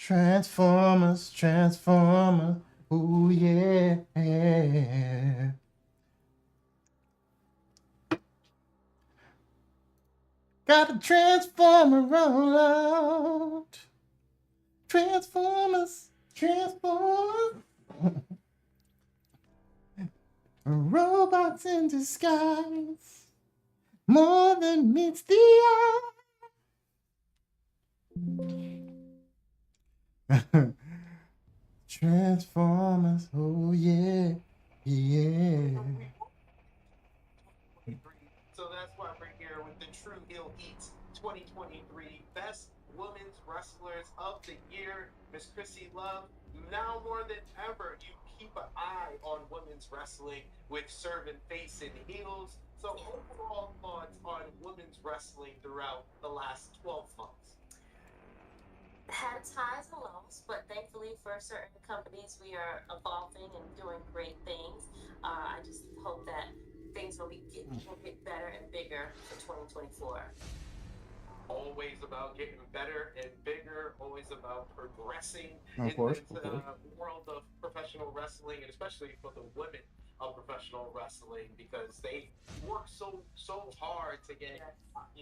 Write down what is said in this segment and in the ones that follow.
Transformers, Transformers, ooh yeah. Got a Transformer roll out. Transformers, Transformers. Robots in disguise. More than meets the eye. Transformers, oh yeah, yeah. So that's why we're here with the ChiLL 2023 Best Women's Wrestlers of the Year. Miss Chrissy Love, now more than ever, you keep an eye on women's wrestling with serving face and heels. So overall thoughts on women's wrestling throughout the last 12 months? Had highs and lows, but thankfully for certain companies, we are evolving and doing great things. I just hope that things will get better and bigger for 2024. Always about getting better and bigger, always about progressing Of in course, the world of professional wrestling, and especially for the women of professional wrestling, because they work so hard to get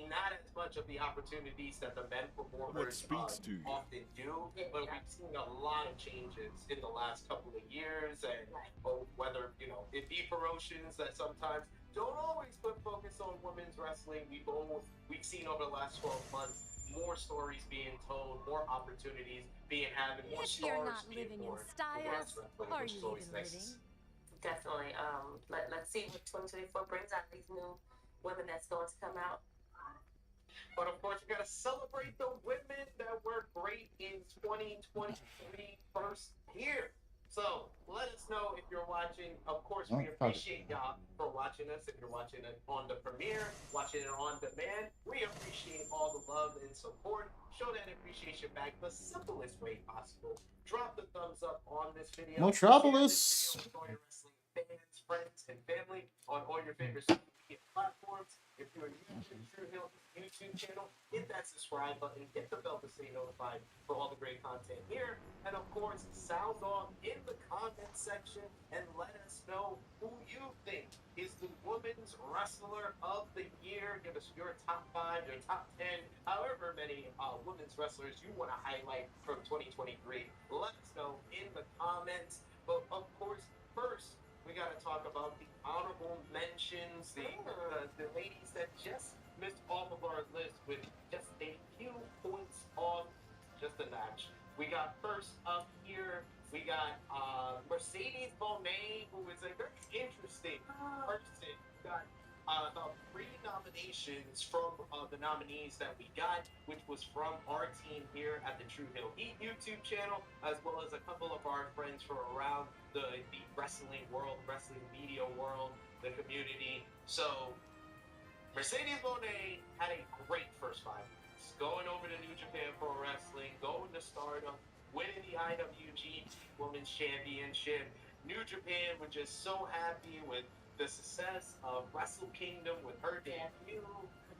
not as much of the opportunities that the men performers often do. But we've seen a lot of changes in the last couple of years, and whether it be promotions that sometimes don't always put focus on women's wrestling. We've seen over the last 12 months more stories being told, more opportunities being had, and more If you're stars not being living in born style, in women's wrestling, are which is you always even nice to living? see. Definitely. Let's see what 2024 brings out, these new women that's going to come out. But of course, we got to celebrate the women that were great in 2023 first here. So let us know if you're watching. Of course, we appreciate y'all for watching us. If you're watching it on the premiere, watching it on demand, we appreciate all the love and support. Show that appreciation back the simplest way possible. Drop the thumbs up on this video. Metropolis. Share this video with all your wrestling fans, friends, and family on all your favorite social media platforms. If you're new to the ChiLL YouTube channel, hit that subscribe button, hit the bell to stay notified for all the great content here. And of course, sound off in the comment section and let us know who you think is the Women's Wrestler of the Year. Give us your top 5, your top 10, however many women's wrestlers you want to highlight from 2023. Let us know in the comments. But of course, first, we got to talk about the honorable mentions, the ladies that just missed off of our list with just a few points off, just a notch. We got first up here, we got Mercedes Moné, who is a very interesting person. We got about 3 nominations from the nominees that we got, which was from our team here at the ChiLL YouTube channel, as well as a couple of our friends from around the wrestling world, wrestling media world, the community. So Mercedes Moné had a great first 5 months, going over to New Japan Pro Wrestling, going to Stardom, winning the IWG Women's Championship. New Japan were just so happy with the success of Wrestle Kingdom with her debut,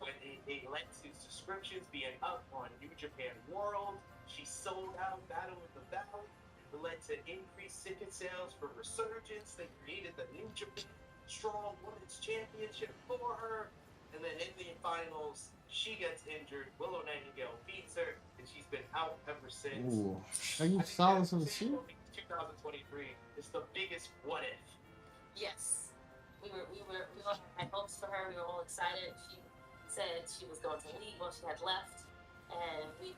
when it led to subscriptions being up on New Japan World. She sold out Battle of the Valley. It led to increased ticket sales for Resurgence. They created the New Japan Strong Women's Championship for her. And then in the finals, she gets injured. Willow Nightingale beats her, and she's been out ever since. Ooh. Are you solid in the sea? 2023 is the biggest what if. Yes, we all had hopes for her. We were all excited. She said she was going to leave. Well, she had left, and we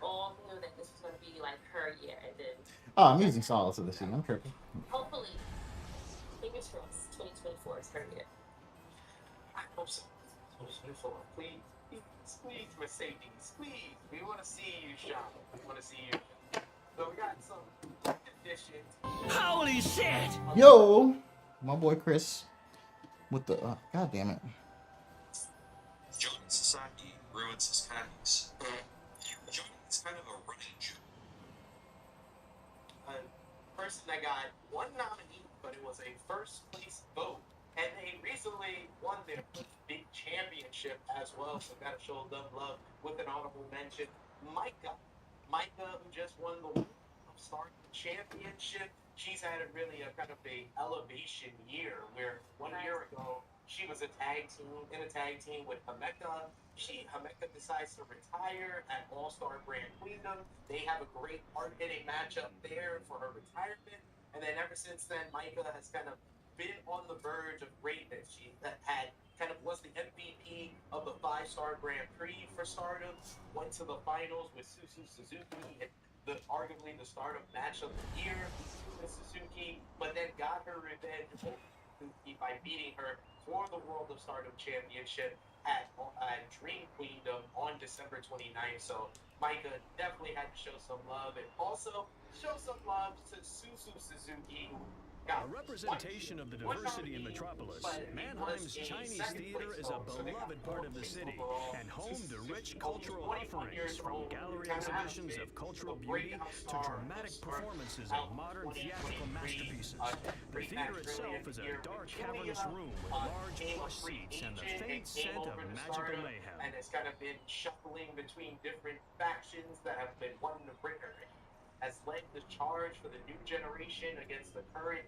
all knew that this was going to be like her year. And then I'm using solace of the sea. I'm tripping. hopefully, fingers crossed, 2024 is her year. I hope so. 2024, please, please, Mercedes, please. We want to see you shine. We want to see you. So we got some additions. Holy shit! Yo, my boy Chris with the god damn it. Joining society ruins his caddies. Joining is kind of a running joke. A person that got 1 nominee, but it was a first place vote. And they recently won their big championship as well, so gotta show them love with an honorable mention. Micah, Micah, who just won the Start Championship, she's had a really a kind of a elevation year where one year ago she was a tag team with Hameka. Hameka decides to retire at All Star Grand Queendom. They have a great hard hitting matchup there for her retirement. And then ever since then, Micah has kind of been on the verge of greatness. She had kind of was the MVP of the 5-star Grand Prix for Stardom. Went to the finals with Suzuki and arguably the start of match of the year with Suzuki, but then got her revenge over Suzuki by beating her for the World of Stardom Championship at Dream Queendom on December 29th. So Micah definitely had to show some love and also show some love to Suzuki, who got A representation of the diversity in Metropolis, Mannheim's Chinese Theater is a beloved part of the city and home to rich cultural offerings, from gallery exhibitions of cultural beauty to dramatic performances of modern theatrical masterpieces. The theater itself is a dark, cavernous room with large plush seats and the faint scent of magical mayhem. And it's kind of been shuffling between different factions that have been wanting to bring her in. Has led the charge for the new generation against the current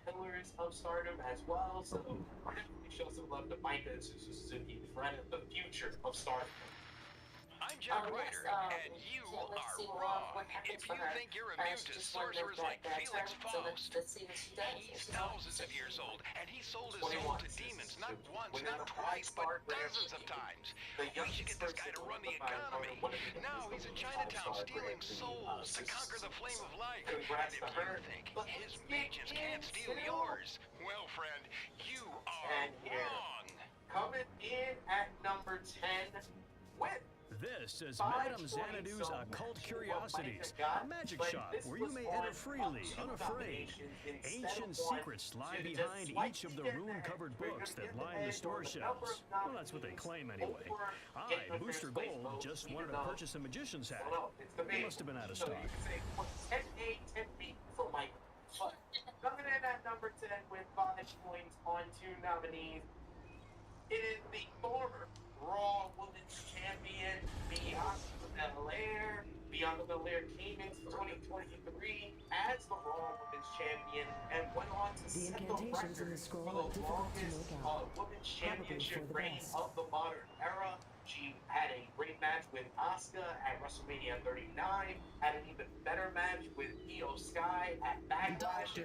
pillars of Stardom as well. So definitely show some love to Micah and Suzuki, the future of Stardom. I'm Jack Ryder, and you are wrong. If you think you're immune to sorcerers like Felix Faust, he's thousands of years old, and he sold his soul to demons not once, not twice, but dozens of times. We should get this guy to run the economy. Now he's in Chinatown stealing souls to conquer the flame of life. And if you think his mages can't steal yours, well, friend, you are wrong. Coming in at number 10 with This is Madame Xanadu's Occult Curiosities, a magic shop where you may enter freely, unafraid. Ancient secrets lie behind each of the rune-covered books that line the store shelves. Well, that's what they claim anyway. I, Booster Gold, just wanted to purchase a magician's hat. It must have been out of stock. 10A, 10B for Mike. But coming in at number 10 with 5 points on 2 nominees, it is the former Raw Women's Champion, Bianca Belair. Bianca Belair came into 2023 as the Raw Women's Champion and went on to set the record for the longest Women's Championship reign of the modern era. She had a great match with Asuka at WrestleMania 39, had an even better match with Io Sky at Backlash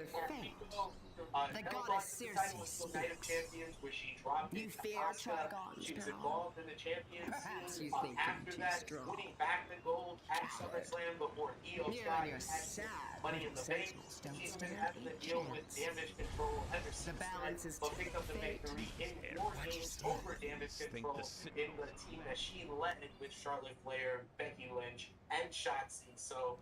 and the goddess Circe Night of Champions, where she dropped you fear Asuka. Trigons, She was girl. involved in the champions. Perhaps you think after you're too that, strong. winning back the gold at SummerSlam before Io You're Sky on your had side. Money in the Bank. Sentinels don't She's been stand having to a deal with chance. damage control ever since balance then, is but picked up the fate. victory in 4 games over damage control in the team that she led with Charlotte Flair, Becky Lynch, and Shotzi. So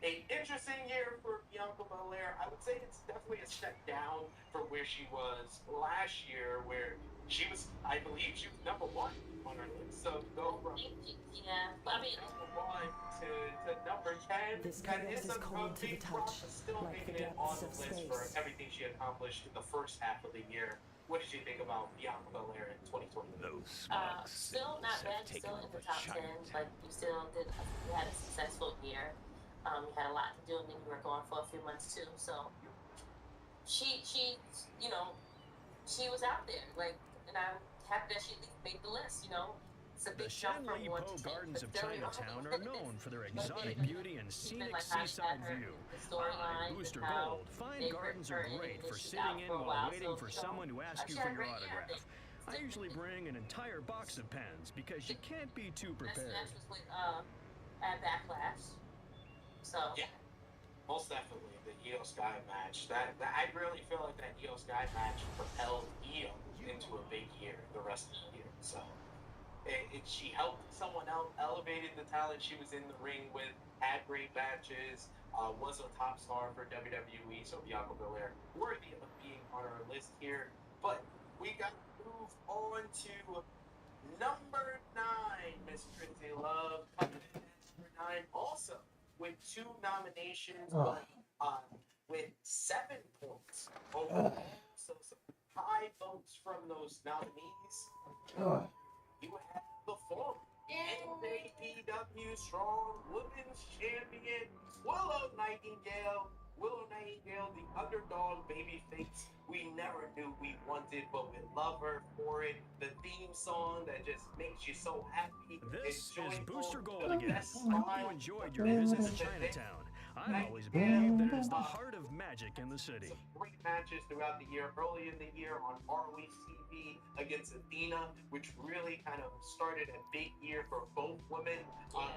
an interesting year for Bianca Belair. I would say it's definitely a step down from where she was last year, where she was, I believe, she was number 1 on her list. So go from Yeah, I mean, number 1 to number 10. This That chaos is is a cold to the big drop, touch, but still like making the it on depths the of list for space. everything she accomplished in the first half of the year. What did you think about Bianca Belair in 2020? Those smug still not cities have bad, taken still in over the top 10, Chinatown. but you still did, you had a successful year. You had a lot to do, and then you were gone for a few months too. So she, you know, she was out there, like, and I'm happy that she at least made the list. You know, it's a The big jump from Shanli 1 Po to 10. Gardens but of still, you know, Chinatown are known for their exotic beauty and even, scenic like, how she seaside had her- view. the storyline I, Booster and how Gold, find they gardens put are her in great and for she's out sitting in for a while while, waiting so, for you know, someone to ask she you for had a your great year, I autograph. think. I usually bring an entire box of pens because you can't be too This prepared. match was with at Backlash. So Yeah, most definitely the Io Sky match. That I really feel like that Io Sky match propelled Io into a big year the rest of the year. So she helped someone else, elevated the talent she was in the ring with, had great matches, was a top star for WWE. So Bianca Belair worthy of being on our list here. But we got to move on to number 9, Miss Trinity Love. Coming in at number 9 also with 2 nominations, but with 7 points overall. So some high votes from those nominees. You have the former NXT AEW Strong Women's Champion, Willow Nightingale. Willow Nightingale, the underdog babyface we never knew we wanted, but we love her for it. The theme song that just makes you so happy. This and is joyful. Booster Gold The again. best I hope you smile, enjoyed the your best visit to event. Chinatown. I've always believed that it is the heart of magic in the city. Some great matches throughout the year. Early in the year on ROH TV against Athena, which really kind of started a big year for both women.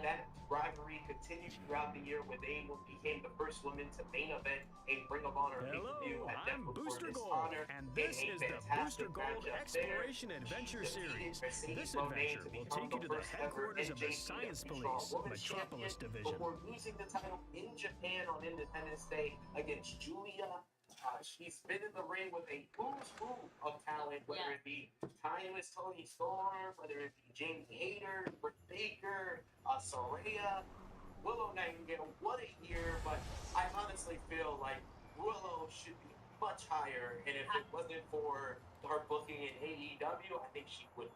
That rivalry continued throughout the year when they became the first women to main event a Ring of Honor pay-per-view Hello, at I'm Death Booster Before Gold, Dishonor. and this is the Booster Gold matchup Exploration there. Adventure She defeated Series. Mercedes This Moné adventure to will become take you to the first ever headquarters of the NJPW Science Strong Police, Women's Metropolis Champion Division. before losing the title in Japan on Independence Day against Julia. She's been in the ring with a who's who of talent, whether it be timeless Tony Storm, whether it be Jamie Hayter, Britt Baker, Saraya, Willow Nightingale. What a year! But I honestly feel like Willow should be much higher, and if it wasn't for her booking in AEW, I think she would.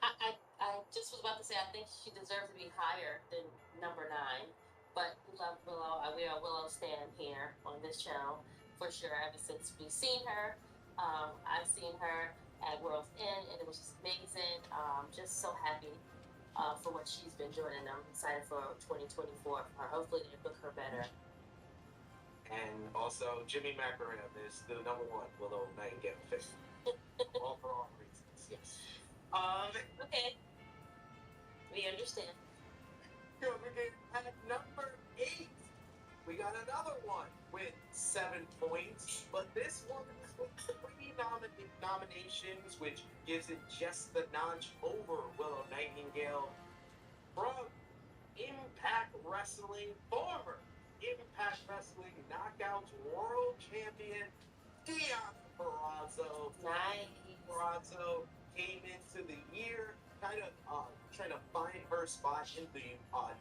I just was about to say I think she deserves to be higher than number 9, but we love Willow. We are Willow stan here on this channel for sure. Ever since we've seen her, I've seen her at World's End, and it was just amazing. Just so happy for what she's been doing, and I'm excited for 2024 for her. Hopefully they book her better. And also, Jimmy McMahon is the number 1 Willow Nightingale fan. All for all reasons, yes. Okay, we understand. At number 8, we got another one with 7 points, but this one with 3 nominations, which gives it just the notch over Willow Nightingale. From Impact Wrestling, former Impact Wrestling Knockouts World Champion Deonna Purrazzo. Nice. Purrazzo came into the year kind of trying to find her spot in the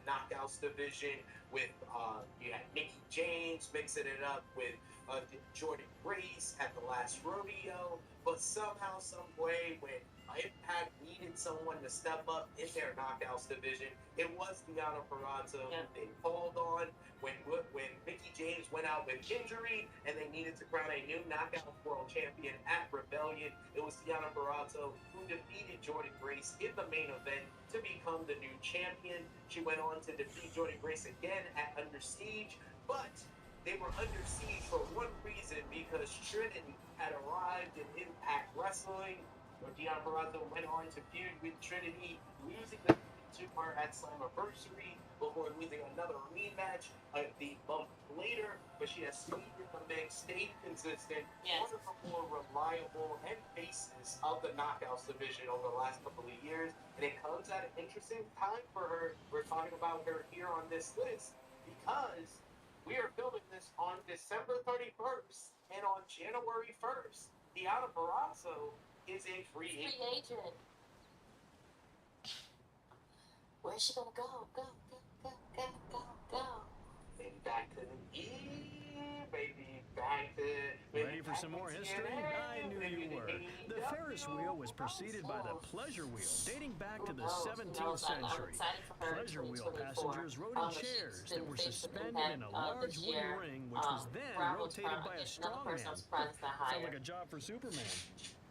Knockouts division with you had Mickie James mixing it up with Jordan Grace at the last rodeo, but somehow, some way, when Impact needed someone to step up in their Knockouts division, it was Deonna Purrazzo who they called on when Mickie James went out with injury and they needed to crown a new Knockouts World Champion at Rebellion. It was Deonna Purrazzo who defeated Jordan Grace in the main event to become the new champion. She went on to defeat Jordan Grace again at Under Siege, but they were under siege for one reason, because Trinity had arrived in Impact Wrestling, where Deonna Purrazzo went on to feud with Trinity, losing the to her at Slammiversary before losing another rematch the month later. But she has stayed in the mix, stayed consistent, one of the more reliable and faces of the Knockouts division over the last couple of years. And it comes at an interesting time for her. We're talking about her here on this list because we are filming this on December 31st, and on January 1st, Deonna Purrazzo is a free agent. Where's she gonna go? Go. Maybe back to the E, maybe back to... Ready for some more history? I knew you were. The Ferris wheel was preceded by the pleasure wheel, dating back to the 17th century. Pleasure wheel passengers rode in chairs that were suspended in a large wooden ring, which was then rotated by a strongman. Sounds like a job for Superman.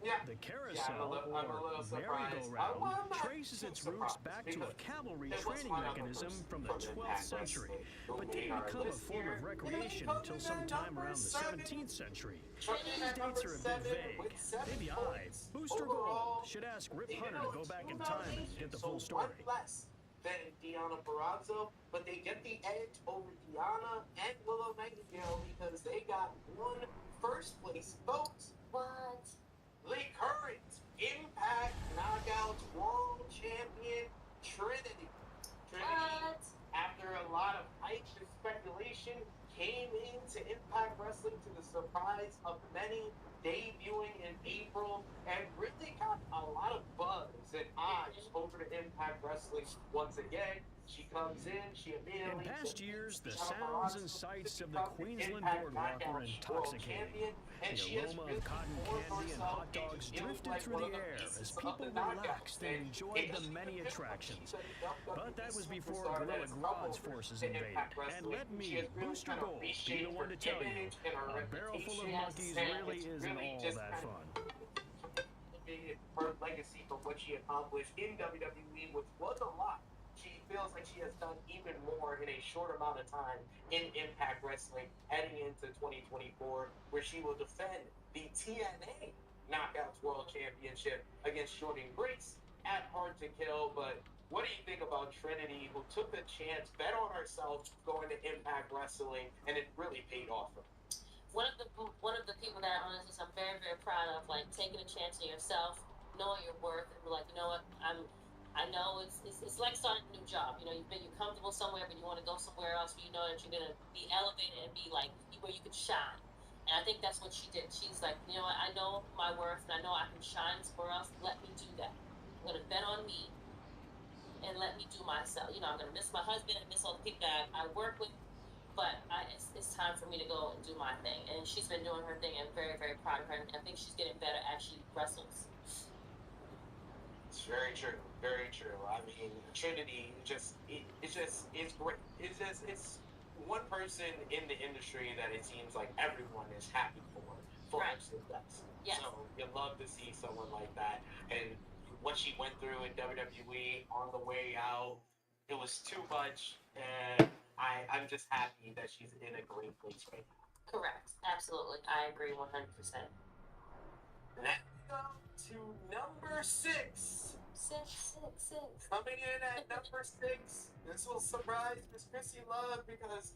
Yeah. The carousel, or merry-go-round, traces its roots back to a cavalry training mechanism from the 12th century, but didn't become a form of recreation until sometime around the 17th century. These dates are a bit vague. Maybe I, Booster Gold, should ask Rip Hunter to go back in time and get the full story. Than Deonna Purrazzo, but they get the edge over Deonna and Willow Nightingale because they got one first place vote. What? The current Impact Knockouts World Champion Trinity. What? After a lot of hype and speculation, came into Impact Wrestling to the surprise of many, debuting in April, and really got a lot of buzz and eyes over to Impact Wrestling once again. She comes in, she In immediately past years, the the sounds and paparazzi sights to of the become the Queensland Impact boardwalk were Knockout World intoxicating. Champion, and The she has aroma really of cotton formed candy and herself hot dogs into feeling drifted like through one the of the air as faces of people the relaxed knockouts. and And enjoyed it the doesn't many even feel like attractions. she's a But that was before superstar that Gorilla has come Grodd's over forces to invaded. Impact And Wrestling. let She me, has really Booster kind of Gold, be the reshaped one her to tell you, image and her a barrel full of reputation. monkeys And really it's isn't really all just that kind fun. of her legacy from what she accomplished in WWE, which was a lot. She feels like she has done even more in a short amount of time in Impact Wrestling heading into 2024, where she will defend the TNA Knockouts World Championship against Jordan Grace at Hard to Kill. But what do you think about Trinity, who took the chance, bet on herself going to Impact Wrestling, and it really paid off for her? One of the people that honestly I'm very very proud of, like taking a chance on yourself, knowing your worth, and be like, you know what, I know it's like starting a new job. You know, you're comfortable somewhere, but you want to go somewhere else where you know that you're gonna be elevated and be like where you can shine. And I think that's what she did. She's like, you know what, I know my worth and I know I can shine somewhere else. Let me do that. I'm gonna bet on me and let me do myself. You know, I'm gonna miss my husband and miss all the people that I work with, but it's time for me to go and do my thing. And she's been doing her thing, and very, very proud of her. And I think she's getting better as she wrestles. It's very true, very true. I mean, Trinity it's great. It's one person in the industry that it seems like everyone is happy for her success. Yes. So you love to see someone like that, and what she went through in WWE on the way out, it was too much, and I'm just happy that she's in a great place right now. Correct. Absolutely. I agree 100%. Let's go to number 6. Six. Coming in at number 6, this will surprise Miss Chrissy Love because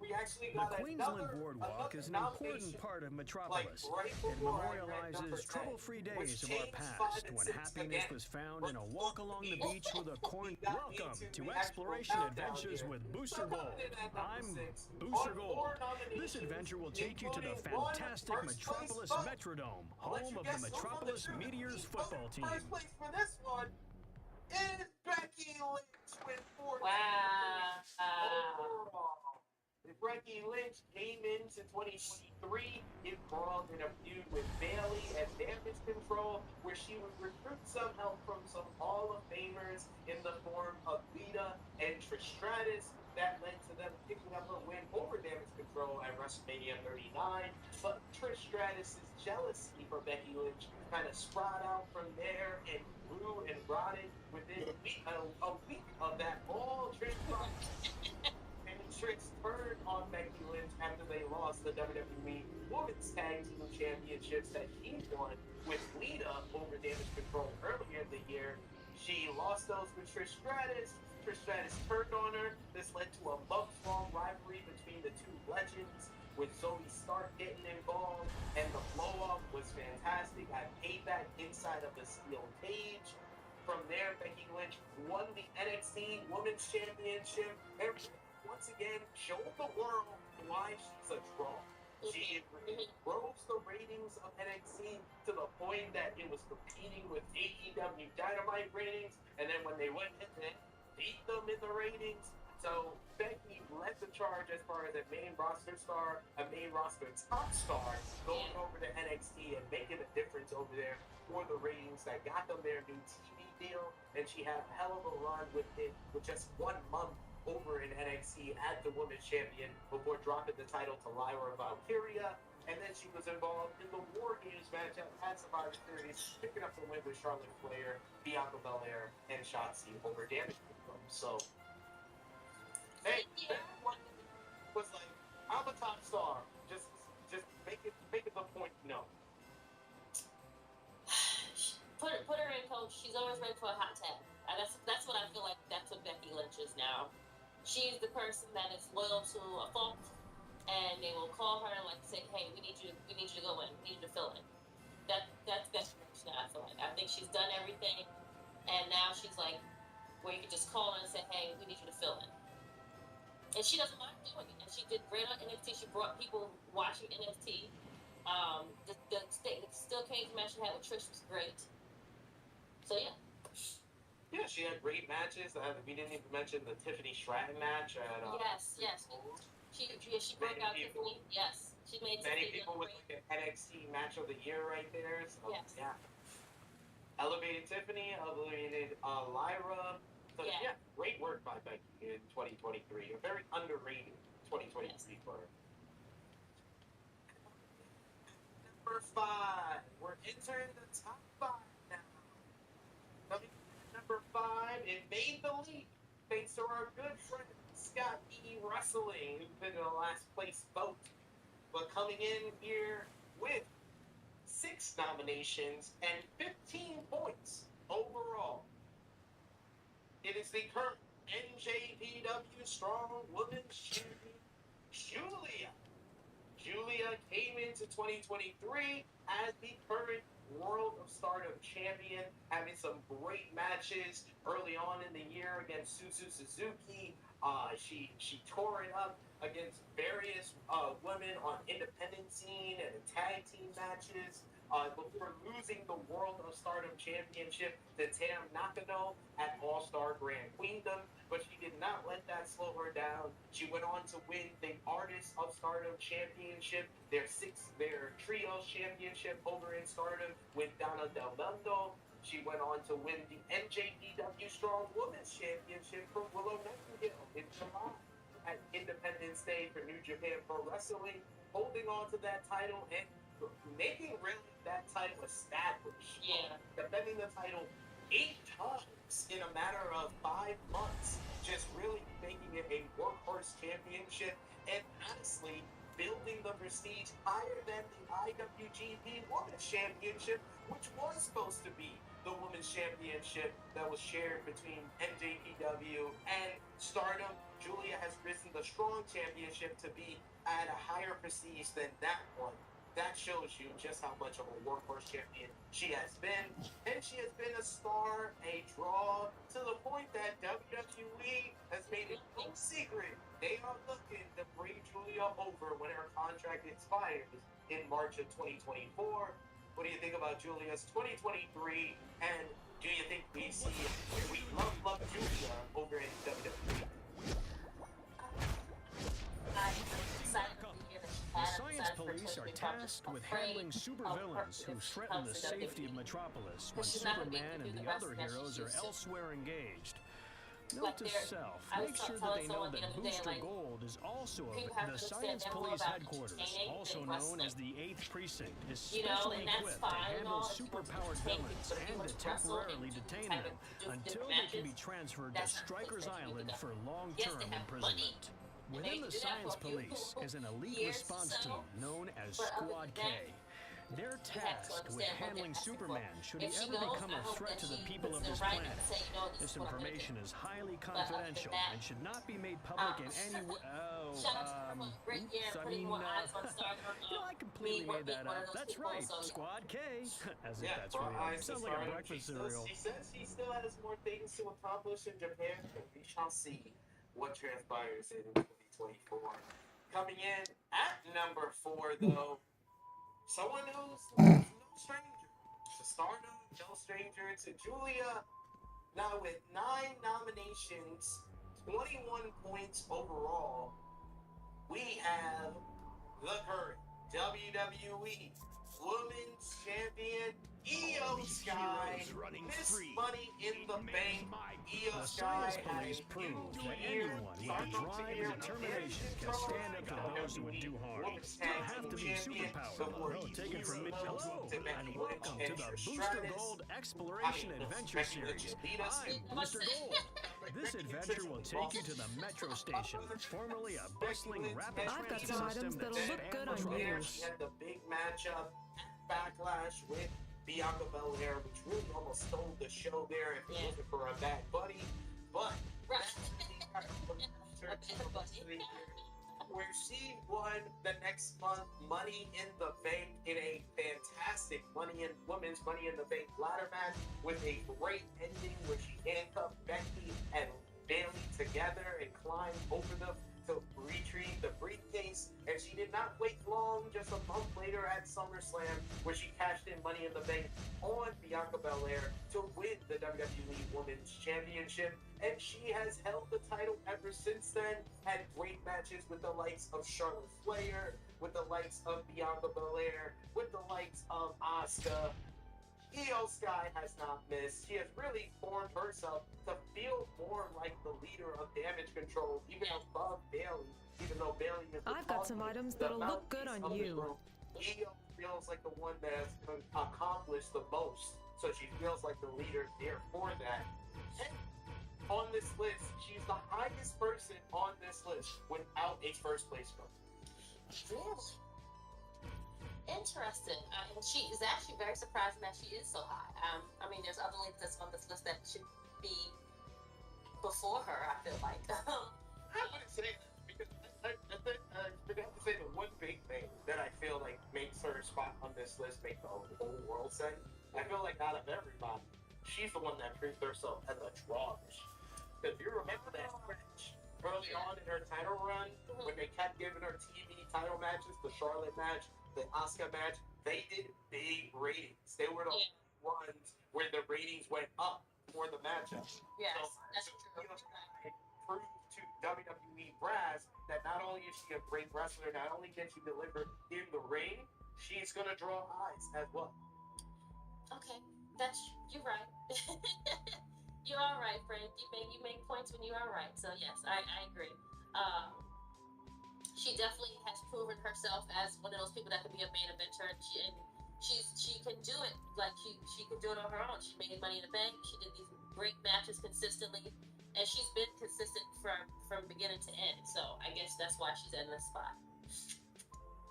we actually The got Queensland Boardwalk is an important part of Metropolis. It memorializes trouble-free days of our past when happiness was found in a walk along the beach with a corn. Welcome to Exploration Adventures with Booster Gold. I'm Booster Gold. This adventure will take you to the fantastic Metropolis Metrodome, home of the Metropolis Meteors football team. First place for this one is Becky Lynch with 14 overall. Becky Lynch came into 2023 involved in a feud with Bayley at Damage Control, where she would recruit some help from some Hall of Famers in the form of Lita and Trish Stratus. That led to them picking up a win over Damage Control at WrestleMania 39. But Trish Stratus' jealousy for Becky Lynch kind of sprout out from there and grew and rotted within a week of that all Trish and Trish turned on Becky Lynch after they lost the WWE Women's Tag Team Championships that she won with Lita over Damage Control earlier in the year. She lost those with Trish Stratus. Trish Stratus turned on her. This led to a months-long rivalry between the two legends, with Zoe Stark getting involved, and the blow-off was fantastic. I payback inside of the steel cage. From there, Becky Lynch won the NXT Women's Championship and once again showed the world why she's a draw. She rose the ratings of NXT to the point that it was competing with AEW Dynamite ratings, and then when they went head-to-head, beat them in the ratings. So Becky led the charge as far as a main roster star, a main roster top star, going over to NXT and making a difference over there for the ratings that got them their new TV deal. And she had a hell of a run with it with just 1 month over in NXT as the women's champion before dropping the title to Lyra Valkyria. And then she was involved in the War Games match at Survivor Series, picking up the win with Charlotte Flair, Bianca Belair, and Shotzi over Damage Control. So, hey, that one was like, I'm a top star. Just make it the point known. Put her in, coach. She's always ready for a hot tag. That's what I feel like. That's what Becky Lynch is now. She's the person that is loyal to a fault, and they will call her and like say, "Hey, we need you to go in. We need you to fill in." That's Becky Lynch now. I feel like. I think she's done everything, and now she's like, where you can just call her and say, "Hey, we need you to fill in." And she doesn't mind doing it. And she did great on NXT. She brought people watching NXT. The steel cage match she had with Trish was great. So yeah. Yeah, she had great matches. We didn't even mention the Tiffany Stratton match at. Yes. She broke out Tiffany. Yes, she made many Tiffany people look with great. like an NXT match of the year right there. So, Yes. yeah. Elevated Tiffany, elevated Lyra. So yeah, great work by Becky in 2023. A very underrated 2023 for her. Number 5. We're entering the top 5 now. Coming in at number 5, it made the leap thanks to our good friend Scott E. Wrestling, who's been in a last place vote. But coming in here with 6 nominations and 15 points overall. It is the current NJPW Strong Women's Champion, Julia. Julia came into 2023 as the current World of Stardom champion, having some great matches early on in the year against Suzu Suzuki. She tore it up against various women on independent scene and in tag team matches. Before losing the World of Stardom Championship to Tam Nakano at All-Star Grand Queendom, but she did not let that slow her down. She went on to win the Artist of Stardom Championship, their Trios Championship over in Stardom with Donna Del Mundo. She went on to win the NJPW Strong Women's Championship from Willow Nightingale in July at Independence Day for New Japan Pro Wrestling, holding on to that title and making really that title established. Yeah. Defending the title 8 times in a matter of 5 months, just really making it a workhorse championship, and honestly building the prestige higher than the IWGP Women's Championship, which was supposed to be the Women's Championship that was shared between NJPW and Stardom. Julia has risen the Strong Championship to be at a higher prestige than that one. That shows you just how much of a workhorse champion she has been. And she has been a star, a draw, to the point that WWE has made it no secret they are looking to bring Julia over when her contract expires in March of 2024. What do you think about Julia's 2023? And do you think we love Julia over in WWE? The Science Police are tasked with handling supervillains who threaten the safety of Metropolis when Superman and the other heroes are elsewhere engaged. Note to self, make sure that they know that Booster Gold is also the Science Police headquarters, also known as the 8th Precinct, is specially equipped to handle superpowered villains and to temporarily detain them until they can be transferred to Stryker's Island for long-term imprisonment. Within the Science Police is an elite response team known as Squad K. They're tasked with handling Superman should he ever become a threat to the people of this planet. This information is highly confidential and should not be made public in any way. I completely made that up. That's right, Squad K. As if that's real. Sounds like a breakfast cereal. She says she still has more things to accomplish in Japan, but we shall see what transpires in 2024. Coming in at number 4, though, someone who's no stranger to Stardom, no stranger to Julia. Now with 9 nominations, 21 points overall, we have the current WWE Women's Champion, Io Sky. This Money in the Bank. Io Sky Police prove that anyone with drive and determination can stand up to those who would do harm. Don't have to be superpowered. No, take it from me. Hello, and welcome to the Booster Gold Exploration Adventure Series. I'm Booster Gold. This adventure will take you to the Metro Station, formerly a bustling rapid transit system that spanned Metropolis. She had the big matchup at Backlash with Bianca Belair, which really almost stole the show there if it wasn't for a bad buddy. But where she won the next month Money in the Bank in a fantastic Women's Money in the Bank ladder match with a great ending where she handcuffed Becky and Bayley together and climbed over them to retrieve the briefcase. And she did not wait long, just just a month later at SummerSlam, where she cashed in Money in the Bank on Bianca Belair to win the WWE Women's Championship. And she has held the title ever since then, had great matches with the likes of Charlotte Flair, with the likes of Bianca Belair, with the likes of Asuka. Io Sky has not missed. She has really formed herself to feel more like the leader of Damage Control, even above Bailey. Even though Bailey is I've got some items that'll look good on you. Io feels like the one that has accomplished the most, so she feels like the leader there for that. And on this list, she's the highest person on this list without a first place vote. Really? Interesting. And she is actually very surprising that she is so high. I mean, there's other ladies that's on this list that should be before her, I feel like. I wouldn't say that, because I think I forgot to say the one big thing that I feel like makes her spot on this list make the whole world sing. I feel like out of everybody, she's the one that proved herself as a draw. Because you remember that match early on in her title run, when they kept giving her TV title matches, the Charlotte match, the Asuka match, they did big ratings. They were the ones where the ratings went up for the matchup. Yes, so, that's so true. Proved to WWE brass that not only is she a great wrestler, not only can she deliver in the ring, she's gonna draw eyes as well. Okay, you're right. You are right, Frank. You make points when you are right. So yes, I agree. She definitely has proven herself as one of those people that can be a main eventer, and she can do it. Like she can do it on her own. She made Money in the Bank. She did these great matches consistently, and she's been consistent from beginning to end. So I guess that's why she's in this spot.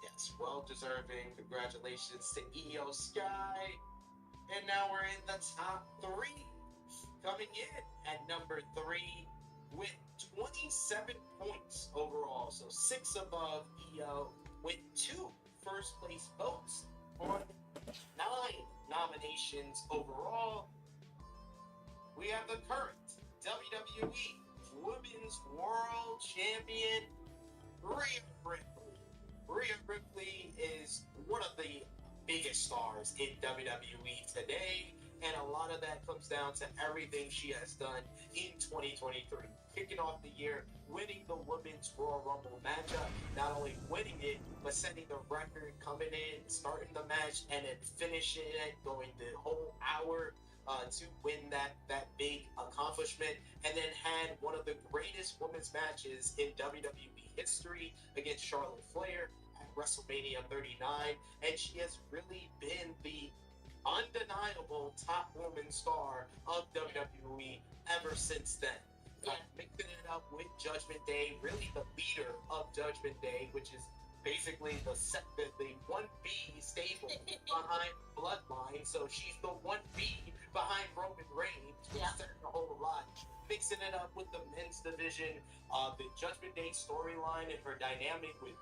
Yes, well deserving. Congratulations to Io Sky. And now we're in the top three. Coming in at number 3 with 27 points overall. So 6 above Io with 2 first place votes on 9 nominations overall. We have the current WWE Women's World Champion, Rhea Ripley. Rhea Ripley is one of the biggest stars in WWE today, and a lot of that comes down to everything she has done in 2023. Kicking off the year, winning the Women's Royal Rumble matchup, not only winning it, but setting the record, coming in, starting the match, and then finishing it, going the whole hour to win that big accomplishment, and then had one of the greatest women's matches in WWE history against Charlotte Flair at WrestleMania 39, and she has really been the undeniable top woman star of WWE ever since then. Mixing it up with Judgment Day, really the leader of Judgment Day, which is basically the 1B stable behind Bloodline. So she's the 1B behind Roman Reigns, which is a whole lot. Mixing it up with the men's division, the Judgment Day storyline and her dynamic with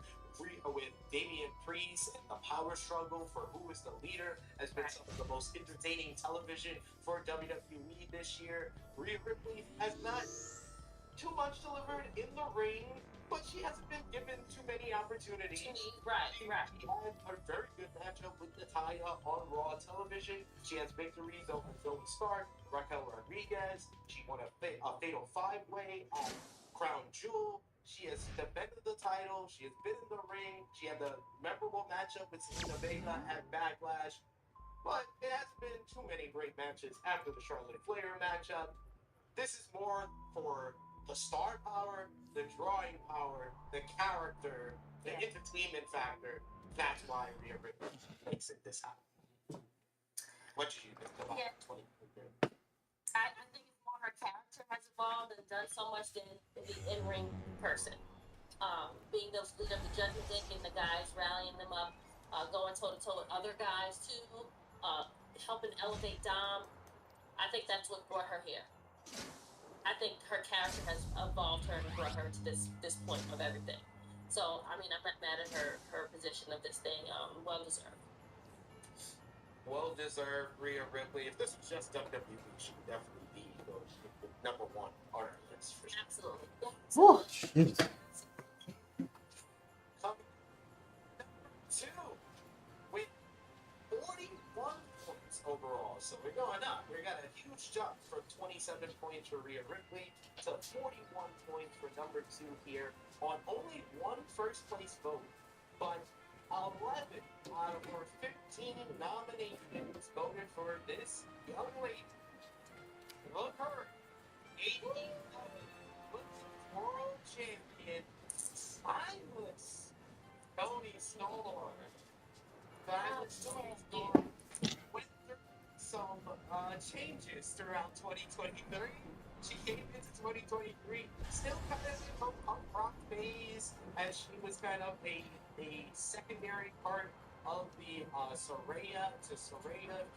Damian Priest and the power struggle for who is the leader has been some of the most entertaining television for WWE this year. Rhea Ripley has not too much delivered in the ring, but she hasn't been given too many opportunities. Right. She had a very good matchup with Natalya on Raw television. She has victories over Zoe Stark, Raquel Rodriguez. She won a fatal 5-way at Crown Jewel. She has defended the title. She has been in the ring. She had the memorable matchup with Zelina Vega at Backlash. But it hasn't been too many great matches after the Charlotte Flair matchup. This is more for the star power, the drawing power, the character, the entertainment factor. That's why Rhea Ripley makes it this high. What did you think about 2023? I think it's more her character has evolved and done so much than the in-ring person. Being the leader of the Judgment Day, getting the guys, rallying them up, going toe-to-toe with other guys too, helping elevate Dom. I think that's what brought her here. I think her character has evolved her and brought her to this point of everything. So, I mean, I'm not mad at her position of this thing. Well-deserved. Well-deserved, Rhea Ripley. If this was just WWE, she would definitely be the number 1 on our list for sure. Absolutely. Oh, jeez. Coming number 2. 47 points for Rhea Ripley to 41 points for number 2 here on only one first place vote, but 11 out of her 15 nominations voted for this young lady. Look her, 80 world champion, spineless Tony Storm. Fabulous Tony Storm went through some changes throughout 2023. She came into 2023 still kind of in her punk rock phase, as she was kind of a secondary part of the Saraya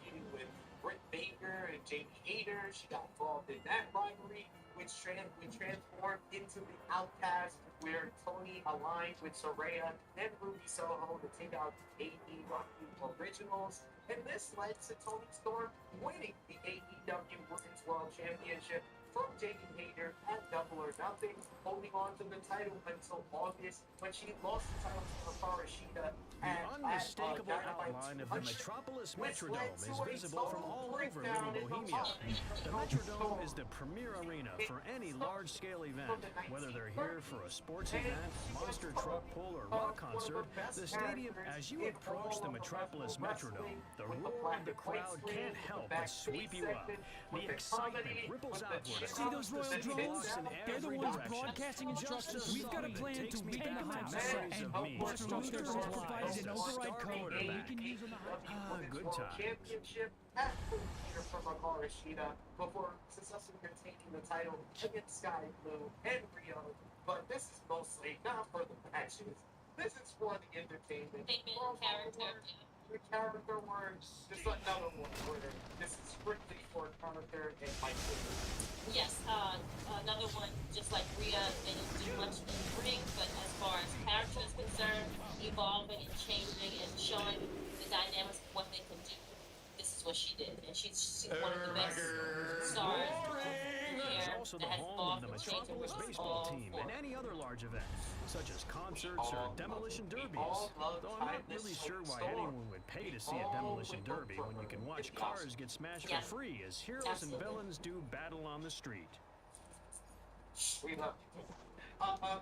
feud with Britt Baker and Jamie Hayter. She got involved in that rivalry, which transformed into the Outcast, where Tony aligned with Saraya and Ruby Soho to take out AEW Originals. And this led to Toni Storm winning the AEW Women's World Championship from Jamie Hayter at Double or Nothing, holding on to the title until August, when she lost the title to Hikaru Shida. The unmistakable outline of the Metropolis Metrodome is visible from all over Little Bohemia. The Metrodome is the premier arena for any large-scale event. Whether they're here for a sports event, monster truck pull, or rock concert, the stadium, as you approach the Metropolis Metrodome, the roar of the crowd can't help but sweep you up. The excitement ripples outward. See those royal drones? They're the ones broadcasting instructions. We've got a plan to weaken the house, and Mr. Luther has provided an override code that we can use on the good time. Championship at Full from Hikaru Shida before successfully retaining the title against Sky Blue and Rio. But this is mostly not for the matches. This is for the entertainment. The character words, just another one where this is strictly for character and Mike. Yes, another one, just like Rhea, they didn't do much in the ring, but as far as character is concerned, evolving and changing and showing the dynamics of what they can do, this is what she did. And she's one of the best stars It's here also the that has home of the evolved and changed and Metropolis was baseball all team for and it. any other large event, such as concerts or demolition derbies. Though I'm not really sure why anyone would pay to see a demolition derby when you can watch cars get smashed for free as heroes and villains do battle on the street. We love you.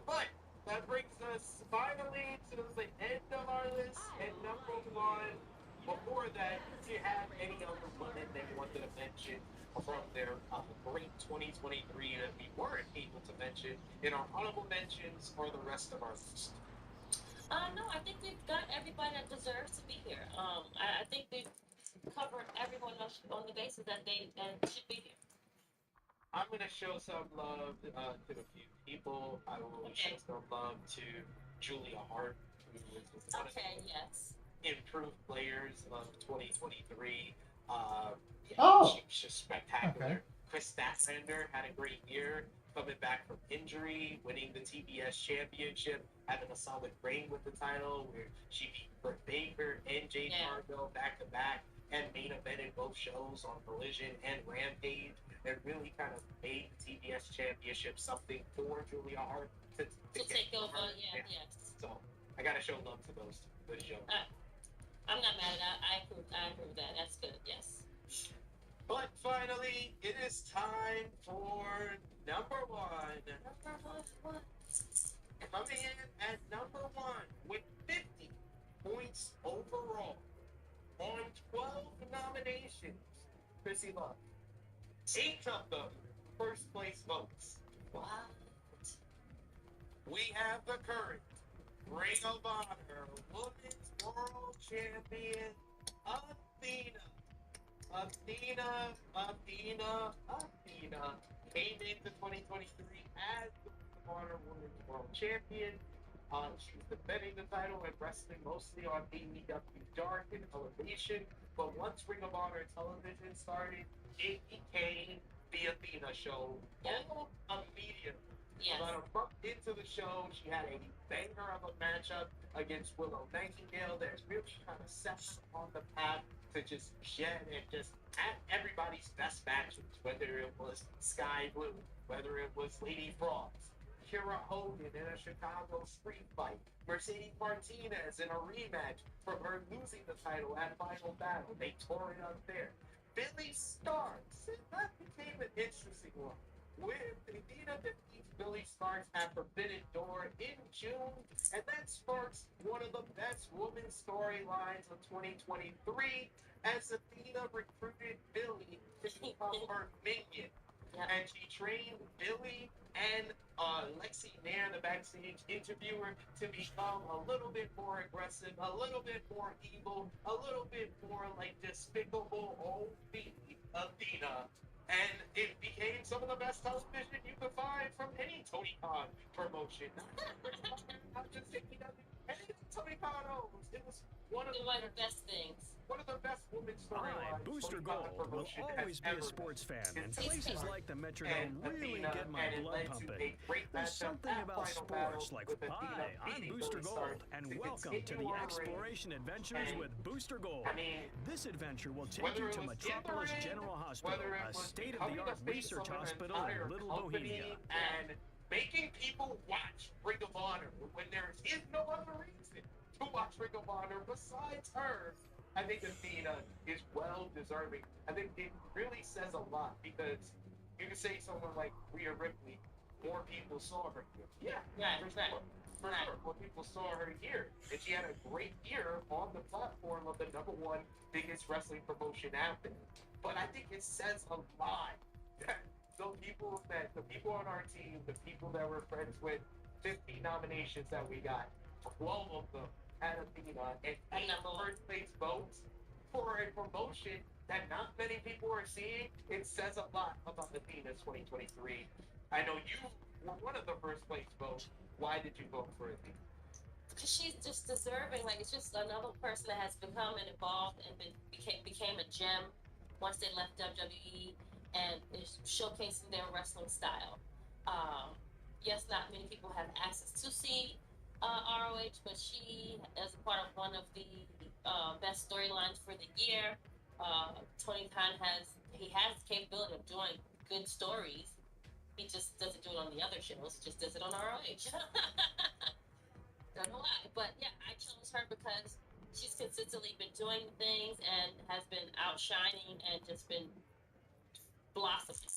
But that brings us finally to the end of our list. And number one, before that, if you have any other women they wanted to mention from their great 2023 that we weren't able to mention in our honorable mentions or the rest of our list? No, I think we've got everybody that deserves to be here. I think we've covered everyone on the basis that they should be here. I'm going to show some love to a few people. I will show some love to Julia Hart, who was one of the improved players of 2023. She was just spectacular. Chris Statlander had a great year, coming back from injury, winning the TBS championship, having a solid reign with the title, where she beat Britt Baker and Jade Cargill back to back, and main evented both shows on Collision and Rampage, and really kind of made the TBS championship something for Julia Hart to take over. Yes. So I gotta show love to those two. Good show. I'm not mad at that. I approve that. That's good. Yes. But finally, it is time for number one. Coming in at number one with 50 points overall on 12 nominations. Chrissy Love. 8 of them first place votes. What? We have the current Ring of Honor Women's World Champion, Athena. Athena came into 2023 as the Ring of Honor Women's World Champion. She's defending the title and wrestling mostly on AEW Dark and Elevation. But once Ring of Honor Television started, it became the Athena show almost immediately. Yes. About a month into the show, she had a banger of a matchup against Willow Nightingale that really kind of set her on the path to just jet and just at everybody's best matches, whether it was Sky Blue, whether it was Lady Frost, Kira Hogan in a Chicago street fight, Mercedes Martinez in a rematch from her losing the title at Final Battle. They tore it up there. Billy Starks. That became an interesting one. When Athena defeats Billy Starks at Forbidden Door in June, and that sparks one of the best women's storylines of 2023 as Athena recruited Billy to become her minion. Yep. And she trained Billy and Lexi Nair, the backstage interviewer, to become a little bit more aggressive, a little bit more evil, a little bit more like despicable old Athena. And it became some of the best television you could find from any Tony Khan promotion. Not just AEW, anything Tony Khan owns. It was one of the best things. One of the best women's I, storylines. Booster Tony Khan Gold, will promotion always has be a ever sports done. fan, and It's places Starks like the Metrodome and really Athena, get my and it blood led to pumping. a great There's matchup something at about Final sports, Battle like, with Athena hi, I'm beating Booster Billy Gold, Starks and to welcome to continue the on Exploration Adventures And, with Booster Gold. I mean, This adventure will take whether you it to was in the Metropolis ring, General Hospital, whether it a was state-of-the-art becoming the face research of an hospital entire in Little company Bohemia. and making people watch Ring of Honor when there is no other reason to watch Ring of Honor besides her. I think Athena is well deserving. I think it really says a lot because you can say someone like Rhea Ripley, more people saw her here. Yeah, Right, for right. sure. For sure, more people saw her here, and she had a great year on the platform of the #1 biggest wrestling promotion out there. But I think it says a lot that the people on our team, the people that we're friends with, 50 nominations that we got, 12 of them had Athena, and 8 first place votes for a promotion that not many people are seeing. It says a lot about Athena's 2023. I know you were one of the first place votes. Why did you vote for Athena? Because she's just deserving. Like, it's just another person that has become and evolved and became a gem once they left WWE and is showcasing their wrestling style. Yes, not many people have access to see ROH, but she is a part of one of the best storylines for the year. Tony Khan has the capability of doing good stories. He just doesn't do it on the other shows. He just does it on ROH. Don't know why, but yeah, I chose her because she's consistently been doing things and has been outshining and just been blossoming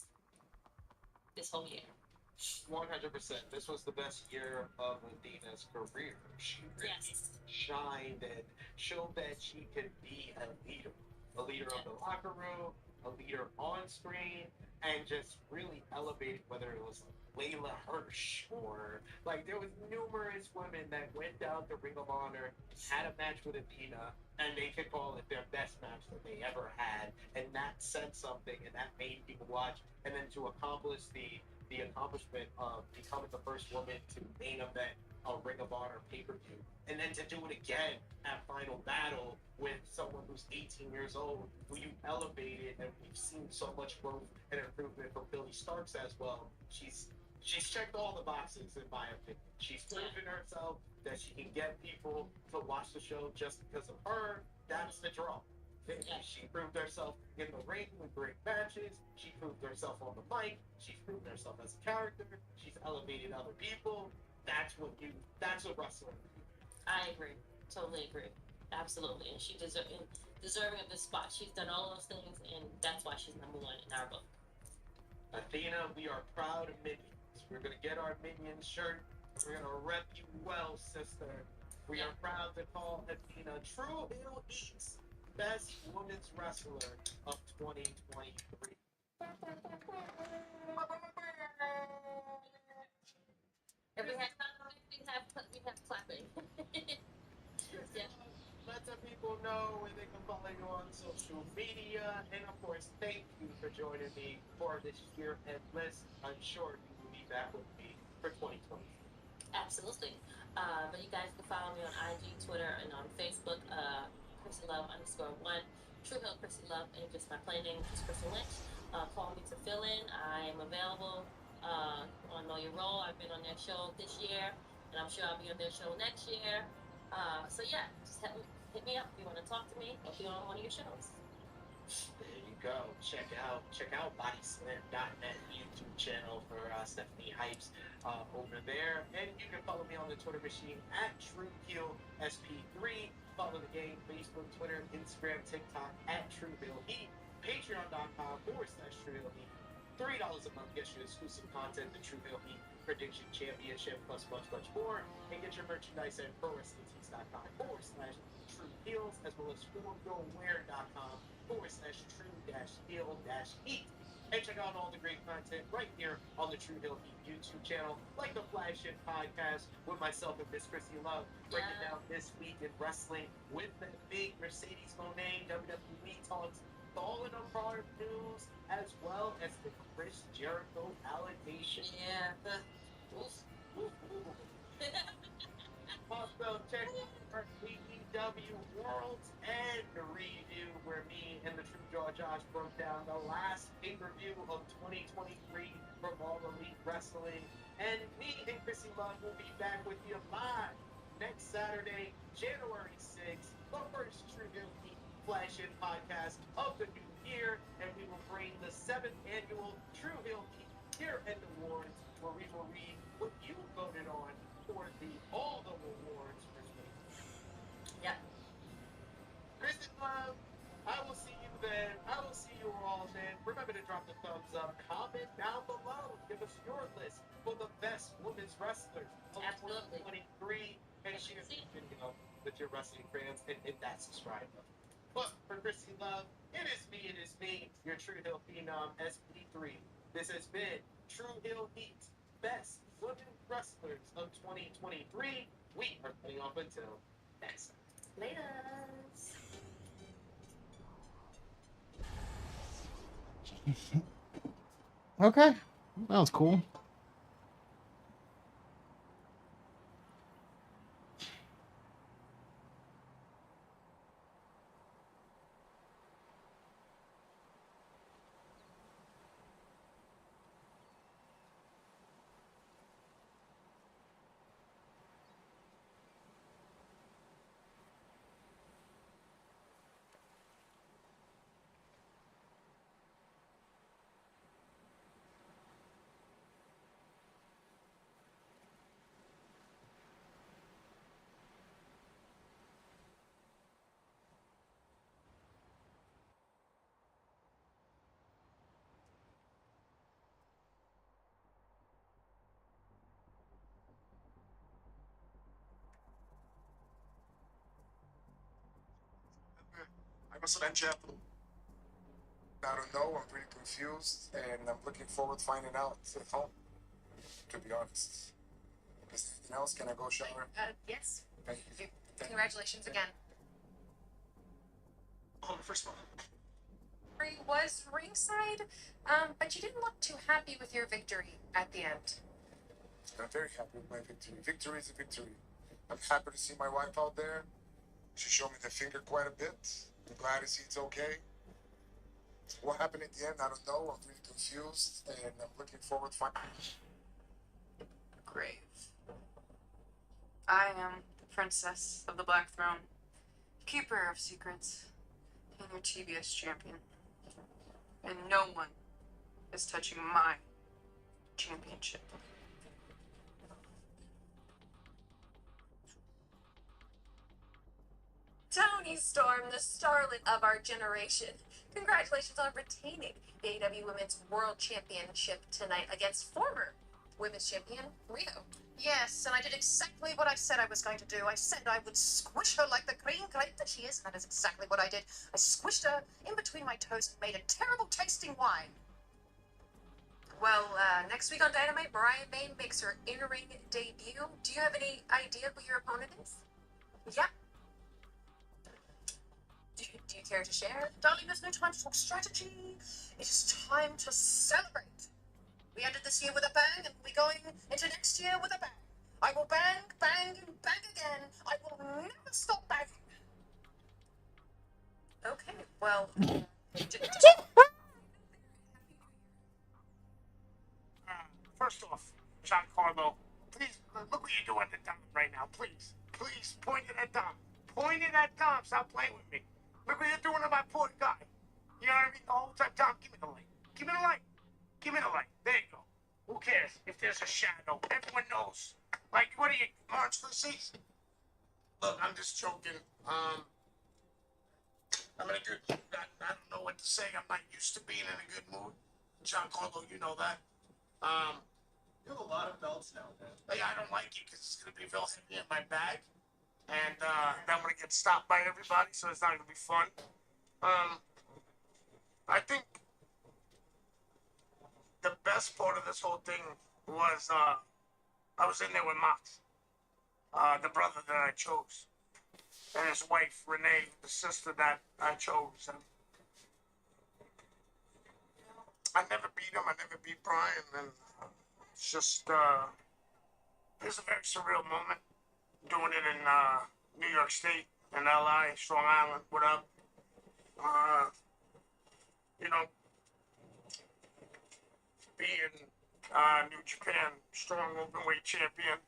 this whole year. 100%. This was the best year of Athena's career. She really shined and showed that she could be a leader of the locker room, a leader on screen, and just really elevated, whether it was Layla Hirsch or like there was numerous women that went down to Ring of Honor, had a match with Athena, and they could call it their best match that they ever had, and that said something, and that made people watch. And then to accomplish the accomplishment of becoming the first woman to main event a Ring of Honor pay-per-view, and then to do it again at Final Battle with someone who's 18 years old, who you elevated, and we've seen so much growth and improvement from Billy Starks as well. She's checked all the boxes, in my opinion. She's proven herself that she can get people to watch the show just because of her. That's the draw. She proved herself in the ring with great matches. She proved herself on the mic. She's proven herself as a character. She's elevated other people. That's what wrestling is. I agree. Totally agree. Absolutely. And she's deserving of this spot. She's done all of those things, and that's why she's #1 in our book. Athena, we are proud of Minions. We're going to get our Minions shirt. We're going to rep you well, sister. We are proud to call Athena True Hill Eats Best Women's Wrestler of 2023. If we have clapping. Yeah. Let the people know where they can follow you on social media. And of course, thank you for joining me for this year end list. I'm sure you will be back with me for 2020. Absolutely. But you guys can follow me on IG, Twitter, and on Facebook, ChrissyLove_1, True Hill Chrissy Love, and just my plain name, which is Crystal Lynch. Call me to fill in. I am available on Know Your Role. I've been on their show this year, and I'm sure I'll be on their show next year. So yeah, just hit me up if you want to talk to me or be on one of your shows. There you go. Check out bodyslam.net YouTube channel for Stephanie Hypes over there. And you can follow me on the Twitter machine at TrueHeelSP3. Follow the game, Facebook, Twitter, Instagram, TikTok at TrueHeelHeat. Patreon.com/TrueHill Heat. $3 a month gets you exclusive content, the True Hill Heat Prediction Championship, plus much, much more. And get your merchandise at ProWrestlingTees.com/True Heels, as well as ForgoWear.com/True-Heel-Heat. And check out all the great content right here on the True Hill Heat YouTube channel, like the flagship podcast with myself and Miss Chrissy Love, breaking down this week in wrestling with the big Mercedes Moné WWE talks, Fallen Apart news, as well as the Chris Jericho allegation. Yeah. Also, check out our AEW World's End review, where me and the True Jaw Josh broke down the last pay-per-view of 2023 from All Elite Wrestling. And me and Chrissy Love will be back with you live next Saturday, January 6th, the first True Hill Heat flagship podcast of the new year. And we will bring the 7th annual True Hill Heat Year-End Awards, where we will read what you voted on for all the awards for 2020. Yep. Kristen Love, I will see you then. I will see you all then. Remember to drop the thumbs up, comment down below, give us your list for the best women's wrestlers of 2023, and share this video with your wrestling fans, and hit that subscribe button. But for Kristen Love, it is me, your True Hill Phenom SP3. This has been True Hill Heat, best women wrestlers of 2023. We are putting off until next time. Laters. Okay, that was cool. I must have Jeff. I don't know. I'm pretty confused, and I'm looking forward to finding out at home. To be honest, is anything else? Can I go shower? Yes. Thank you. Congratulations again. Hold on, first of all, He was ringside, but you didn't look too happy with your victory at the end. I'm very happy with my victory. Victory is a victory. I'm happy to see my wife out there. She showed me the finger quite a bit. I'm glad to see it's okay. What happened at the end, I don't know. I'm really confused, and I'm looking forward to finding out. Grave. I am the princess of the Black Throne, keeper of secrets, and your TBS champion. And no one is touching my championship. Tony Storm, the starlet of our generation. Congratulations on retaining the AEW Women's World Championship tonight against former Women's Champion Rio. Yes, and I did exactly what I said I was going to do. I said I would squish her like the cream crepe that she is, and that is exactly what I did. I squished her in between my toast and made a terrible tasting wine. Well, next week on Dynamite, Mariah May makes her in-ring debut. Do you have any idea who your opponent is? Yeah. Do you care to share? Darling, there's no time to talk strategy. It is time to celebrate. We ended this year with a bang, and we're going into next year with a bang. I will bang, bang, and bang again. I will never stop banging. Okay, well... First off, Giancarlo, please, look what you're doing to Dom right now. Please, please, point it at Dom. Point it at Dom. Stop playing with me. Look what you're doing to my poor guy. You know what I mean? The whole time, Dom, give me the light. Give me the light. Give me the light. There you go. Who cares if there's a shadow? Everyone knows. Like, what are you, March for the season? Look, I'm just joking. I'm in a good mood. I don't know what to say. I'm not used to being in a good mood. Giancarlo, you know that. You have a lot of belts now, man. Hey, I don't like it because it's going to be real heavy in my bag. And then I'm going to get stopped by everybody, so it's not going to be fun. I think the best part of this whole thing was I was in there with Mox, the brother that I chose, and his wife, Renee, the sister that I chose. And I never beat him. I never beat Brian. And it's just, it was a very surreal moment doing it in New York State, in LA, Strong Island, what up? You know, being New Japan strong openweight champion,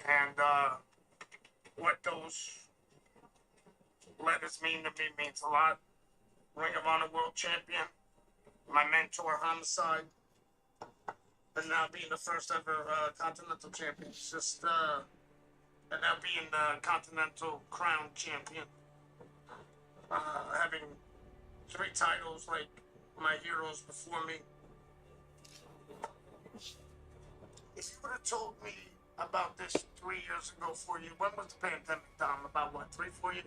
and what those letters mean to me means a lot. Ring of Honor World Champion, my mentor Homicide, and now being the first ever Continental Champion. It's just, and now being the Continental Crown Champion. Having 3 titles like my heroes before me. If you would have told me about this 3 years ago, 4 years, when was the pandemic, Dom? About what, 3, 4 years?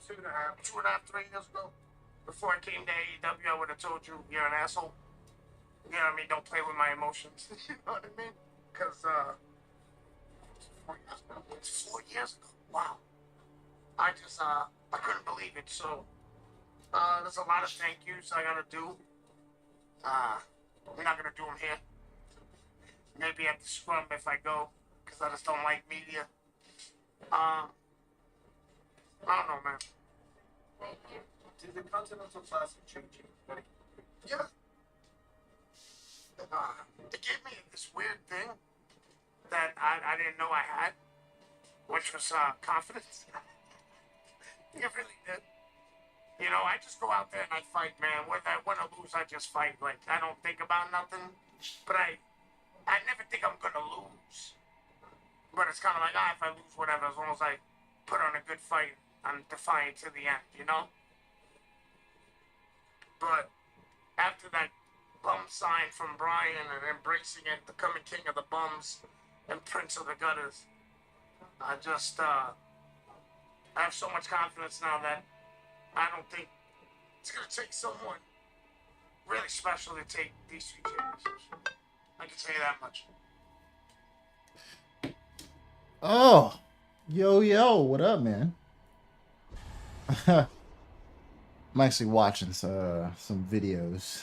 2.5, 3 years ago? Before I came to AEW, I would have told you you're an asshole. You know what I mean? Don't play with my emotions. You know what I mean? Because, 4 years ago. It's 4 years ago. Wow. I just, I couldn't believe it. So, there's a lot of thank yous I gotta do. We're not gonna do them here. Maybe at the scrum if I go, because I just don't like media. I don't know, man. Did the Continental Classic change you? Yeah. It gave me this weird thing that I didn't know I had, which was confidence. It really did. You know, I just go out there and I fight, man. Whether I win or lose, I just fight. Like, I don't think about nothing. But I never think I'm going to lose. But it's kind of like, if I lose, whatever, as long as I put on a good fight, I'm defiant to the end, you know? But after that bum sign from Brian and embracing it, becoming king of the bums and prince of the gutters, I just, I have so much confidence now that I don't think it's going to take someone really special to take these 2 championships. I can tell you that much. Oh, yo, what up, man? I'm actually watching some videos.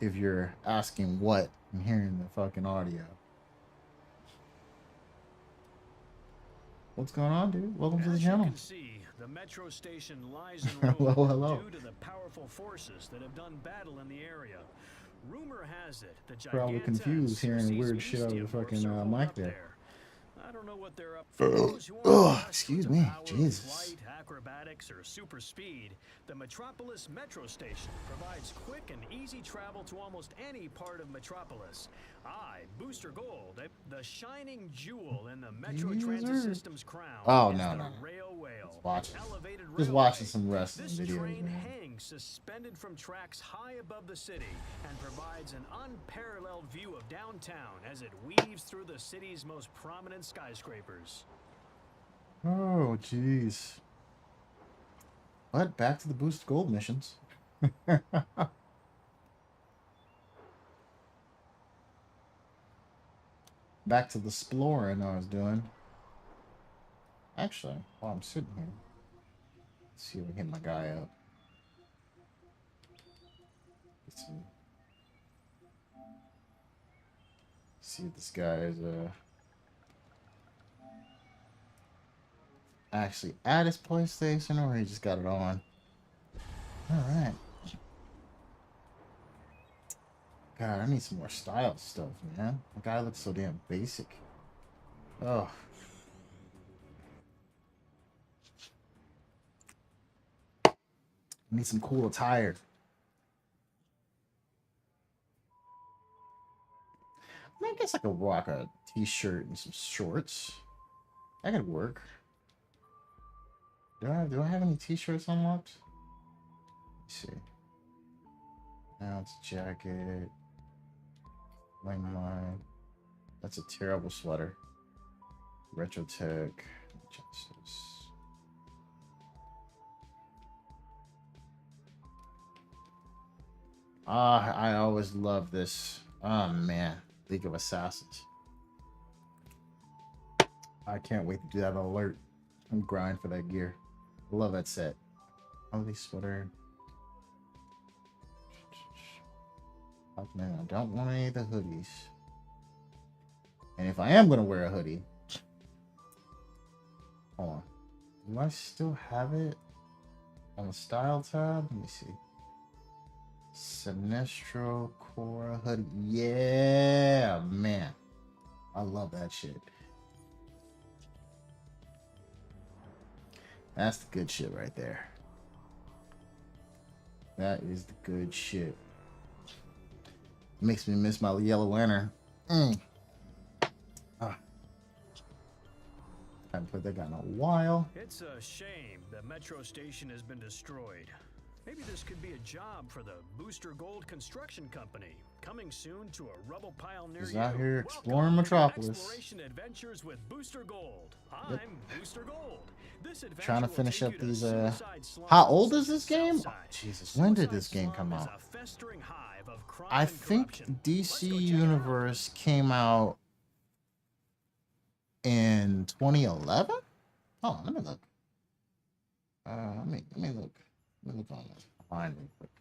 if you're asking what, I'm hearing the fucking audio. What's going on, dude? Welcome to the channel. As you can see, the metro station lies in ruin hello. due to the powerful forces that have done battle in the area. Rumor has it the Probably confused hearing weird shit over the fucking mic there. I don't know what they're up Oh, excuse me. Jesus. Flight, acrobatics, or super speed, the Metropolis Metro Station provides quick and easy travel to almost any part of Metropolis. Booster Gold, the shining jewel in the Metro Transit System's crown. Oh, no. Rail whale. Just watching some wrestling This videos, train man. hangs suspended from tracks high above the city and provides an unparalleled view of downtown as it weaves through the city's most prominent skyscrapers. Oh, jeez. What? Back to the Boost Gold missions. Back to the exploring I was doing. Actually, while I'm sitting here, let's see if we can hit my guy up. Let's see if this guy is actually at his PlayStation or he just got it on. Alright. God, I need some more style stuff, man. The guy looks so damn basic. Oh. I need some cool attire. I mean, I guess I could rock a t-shirt and some shorts. That could work. Do I have any t-shirts unlocked? Let's see. Now it's jacket. Wing line. That's a terrible sweater. Retro Tech. Genesis. Ah, I always love this. Oh man, League of Assassins. I can't wait to do that alert. I'm grinding for that gear. Love that set. Holy sweater. Oh, man, I don't want any of the hoodies. And if I am gonna wear a hoodie, hold on. Do I still have it on the style tab? Let me see. Sinestro Cora hoodie. Yeah, man. I love that shit. That's the good shit right there. That is the good shit. Makes me miss my Yellow Lantern. Ah. Haven't played that guy in a while. It's a shame the metro station has been destroyed. Maybe this could be a job for the Booster Gold Construction Company. Coming soon to a rubble pile near He's you. out here Welcome exploring Metropolis. Exploration Adventures with Booster Gold. Yep. I'm Booster Gold. This adventure Trying to will finish take up you to these Suicide Slums, how old is this game? Southside. Oh, Jesus, when did this Suicide game come Slum is out? a festering hive of crime I and think corruption. DC Let's go check it out. Universe came out in 2011. Oh, let me look. Let me look. Let me look on this line real quick.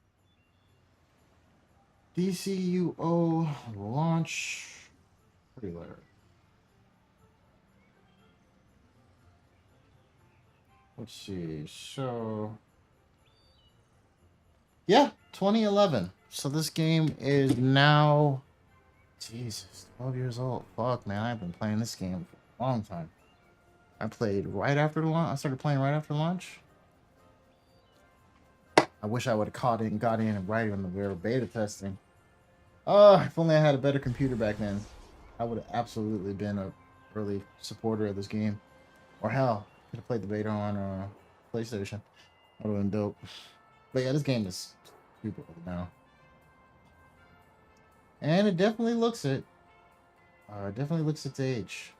DCUO launch trailer. Let's see. So, yeah, 2011. So this game is now, Jesus, 12 years old. Fuck, man, I've been playing this game for a long time. I played right after the launch. I started playing right after launch. I wish I would have got in right when we were beta testing. If only I had a better computer back then, I would have absolutely been a early supporter of this game. Or hell, could have played the beta on PlayStation. That would have been dope. But yeah, this game is super old now. And it definitely looks it. Definitely looks its age.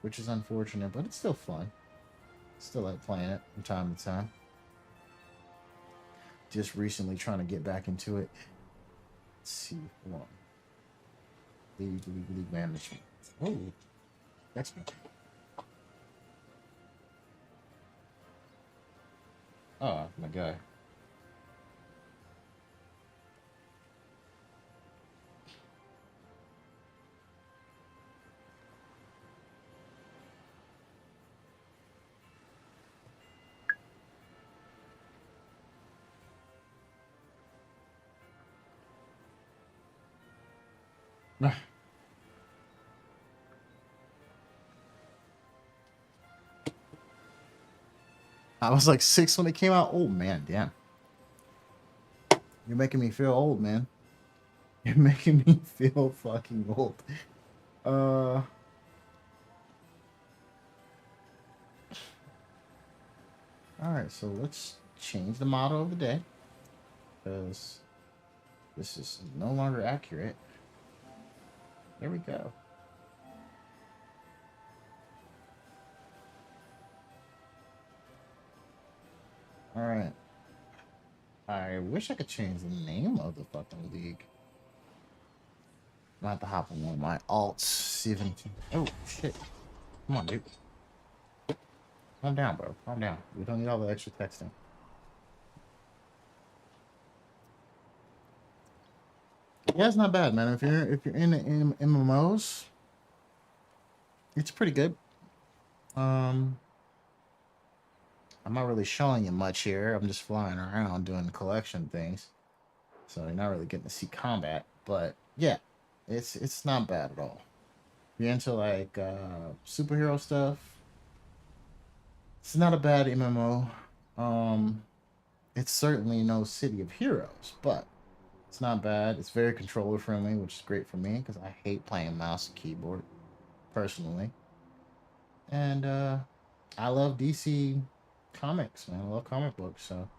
Which is unfortunate, but it's still fun. Still like playing it from time to time. Just recently trying to get back into it. Let's see. Hold on. League management. Oh, that's me. Oh, my guy. I was like 6 when it came out. Oh man, damn. You're making me feel old, man. You're making me feel fucking old. Alright, so let's change the motto of the day. Because this is no longer accurate. There we go. Alright. I wish I could change the name of the fucking league. I'm gonna have to hop on one of my alts, see if anything. Oh, shit. Come on, dude. Calm down, bro. Calm down. We don't need all the extra texting. Yeah, it's not bad, man. If you're in MMOs, it's pretty good. I'm not really showing you much here. I'm just flying around doing collection things, so you're not really getting to see combat. But yeah, it's not bad at all. If you're into like superhero stuff, it's not a bad MMO. It's certainly no City of Heroes, but it's not bad. It's very controller friendly, which is great for me because I hate playing mouse and keyboard personally. And I love DC comics, man. I love comic books, so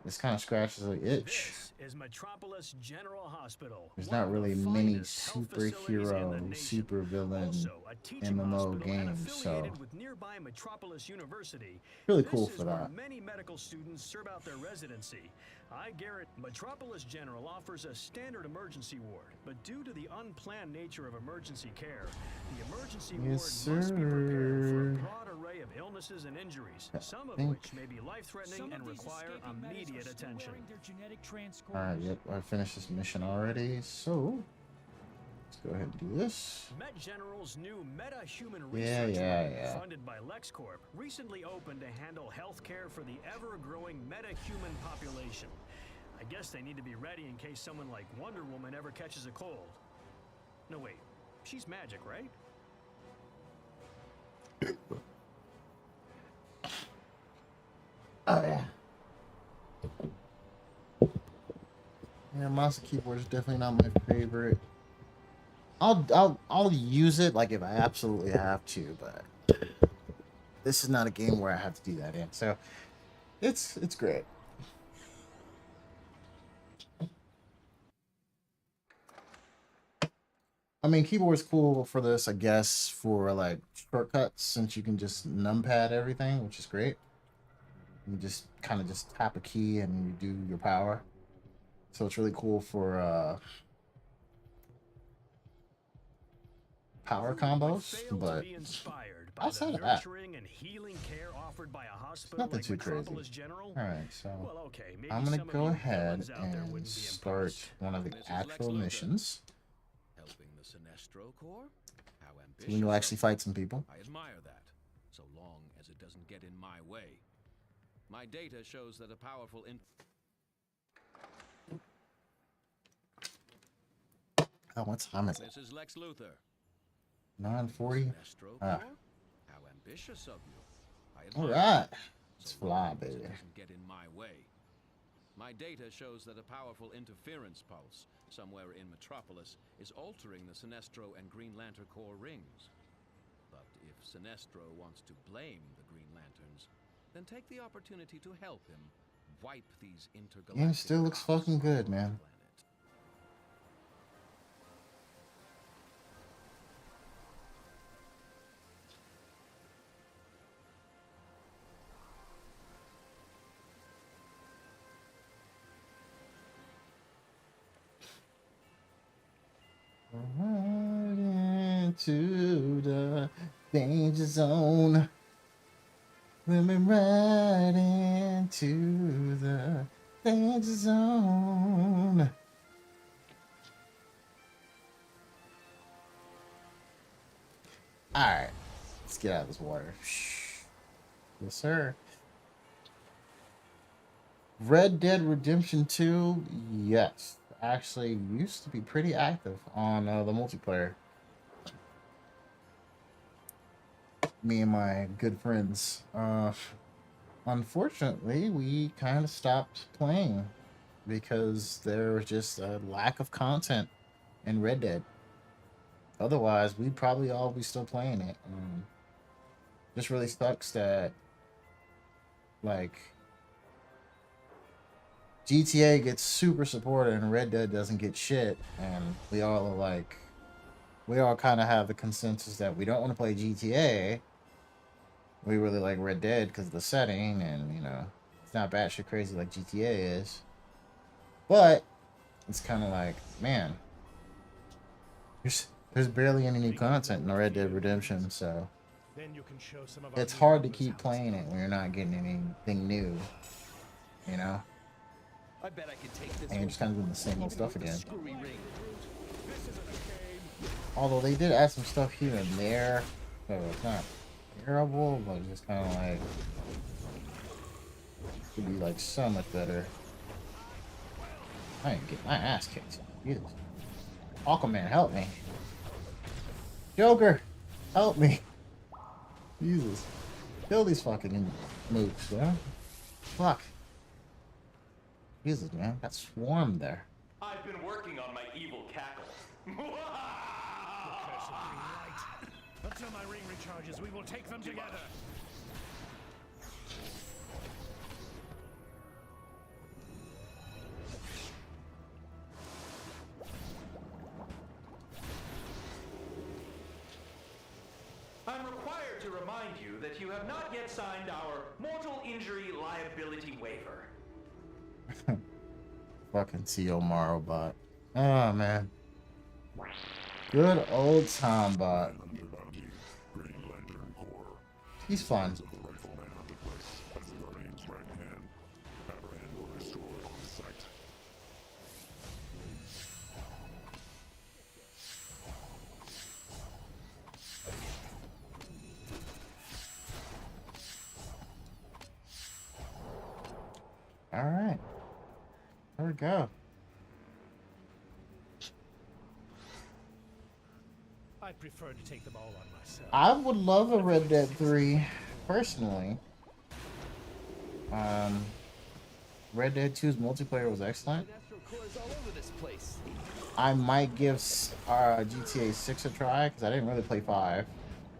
this kind of scratches the itch. This is Metropolis General Hospital. There's One not of really the many finest health facilities in the superhero, nation. supervillain Also, a teaching MMO hospital and games, so affiliated with nearby Metropolis University. really This cool is for where that. many medical students serve out their residency. I guarantee Metropolis General offers a standard emergency ward, but due to the unplanned nature of emergency care, the emergency ward Yes, must be prepared for a sir. broad array of illnesses and injuries, some of think- which may be life-threatening and require immediate attention. Alright, yep, I finished this mission already, so let's go ahead and do this. Met General's new meta-human Yeah, research yeah, lab, yeah. funded by LexCorp, recently opened to handle healthcare for the ever-growing meta-human population. I guess they need to be ready in case someone like Wonder Woman ever catches a cold. No, wait. She's magic, right? Oh yeah. Yeah, mouse and keyboard is definitely not my favorite. I'll use it like if I absolutely have to, but this is not a game where I have to do that in. So it's great. I mean, keyboard's cool for this, I guess, for like shortcuts, since you can just numpad everything, which is great. You just kind of just tap a key and you do your power. So it's really cool for power combos, but outside of that, nothing too crazy. Alright, so I'm gonna go ahead and start one of the actual missions. Helping the Sinestro Corps? How ambitious. So we can actually fight some people. I admire that, so long as it doesn't get in my way. My data shows that a powerful Oh, what time is it? This is Lex Luthor. 9:40. How ambitious of you. I admire Alright. that, Let's so fly, long as baby. it doesn't get in my way. My data shows that a powerful interference pulse somewhere in Metropolis is altering the Sinestro and Green Lantern Corps rings. But if Sinestro wants to blame the Green Lanterns, then take the opportunity to help him wipe these intergalactic Game still looks fucking good, man. Right into the danger zone. Swimming right into the danger zone. Alright, let's get out of this water. Yes, sir. Red Dead Redemption 2, yes. Actually used to be pretty active on the multiplayer. Me and my good friends. Unfortunately, we kind of stopped playing because there was just a lack of content in Red Dead. Otherwise, we'd probably all be still playing it. Just really sucks that, like, GTA gets super supported and Red Dead doesn't get shit, and we all are like, we all kind of have the consensus that we don't want to play GTA. We really like Red Dead because of the setting, and you know, it's not batshit crazy like GTA is. But it's kind of like, man, there's barely any new content in Red Dead Redemption, so it's hard to keep playing it when you're not getting anything new, you know. I bet I could take this And you're just kind of doing the same old stuff again. screwy ring. Although they did add some stuff here and there, so it's not terrible, but it's just kind of like, could be like so much better. I ain't get my ass kicked. Jesus. Aquaman, help me. Joker, help me. Jesus. Kill these fucking mooks, yeah? Fuck. Jesus, man. Got swarmed there. I've been working on my evil cackle. Until my ring recharges, we will take them together. I'm required to remind you that you have not yet signed our mortal injury liability waiver. Fucking CL Morrow bot. Oh man. Good old Tom bot. He's fun. All right. There we go. I prefer to take them all on myself. I would love a Red Dead 3, personally. Red Dead 2's multiplayer was excellent. I might give GTA 6 a try, because I didn't really play 5.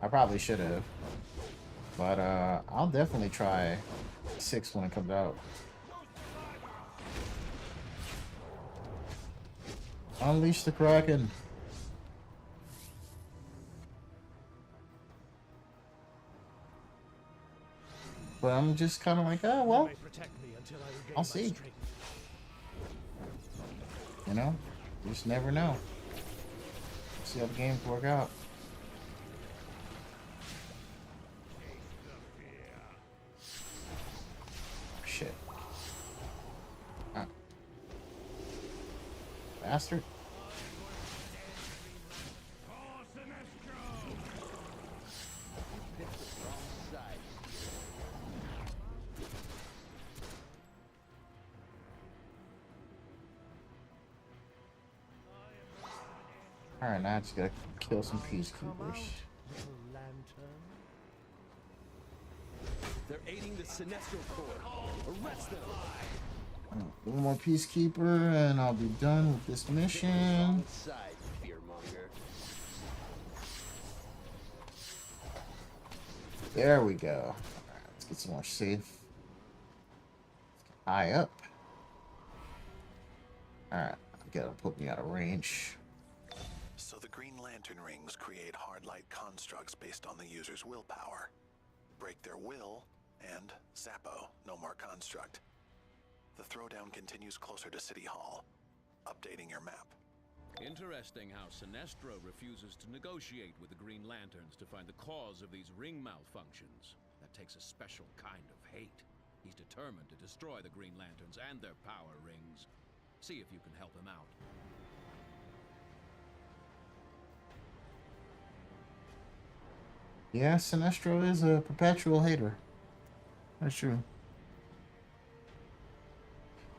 I probably should have. But I'll definitely try 6 when it comes out. Unleash the Kraken. But I'm just kind of like, oh, well, I'll see. You know? You just never know. See how the games work out. Shit. Bastard. Alright, now I just gotta kill some peacekeepers. They're aiding the Sinestro Corps. Arrest them! One more peacekeeper and I'll be done with this mission. There we go. Alright, let's get some more safe. High up. Alright, gotta put me out of range. So the Green Lantern rings create hard light constructs based on the user's willpower. Break their will, and Zappo, no more construct. The throwdown continues closer to City Hall, updating your map. Interesting how Sinestro refuses to negotiate with the Green Lanterns to find the cause of these ring malfunctions. That takes a special kind of hate. He's determined to destroy the Green Lanterns and their power rings. See if you can help him out. Yeah, Sinestro is a perpetual hater. That's true.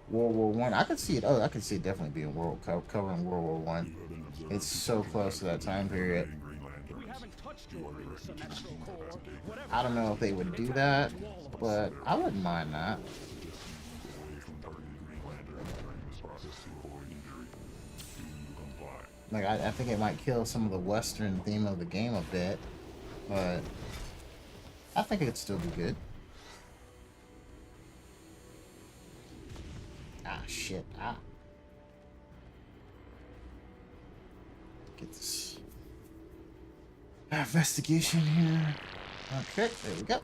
World War One. I could see it. Oh, I could see it definitely being covering World War One. It's so close to that time period. I don't know if they would do that, but I wouldn't mind that. Like, I think it might kill some of the Western theme of the game a bit, but I think it could still be good. Ah, shit. Ah. Get this investigation here. Okay, there we go.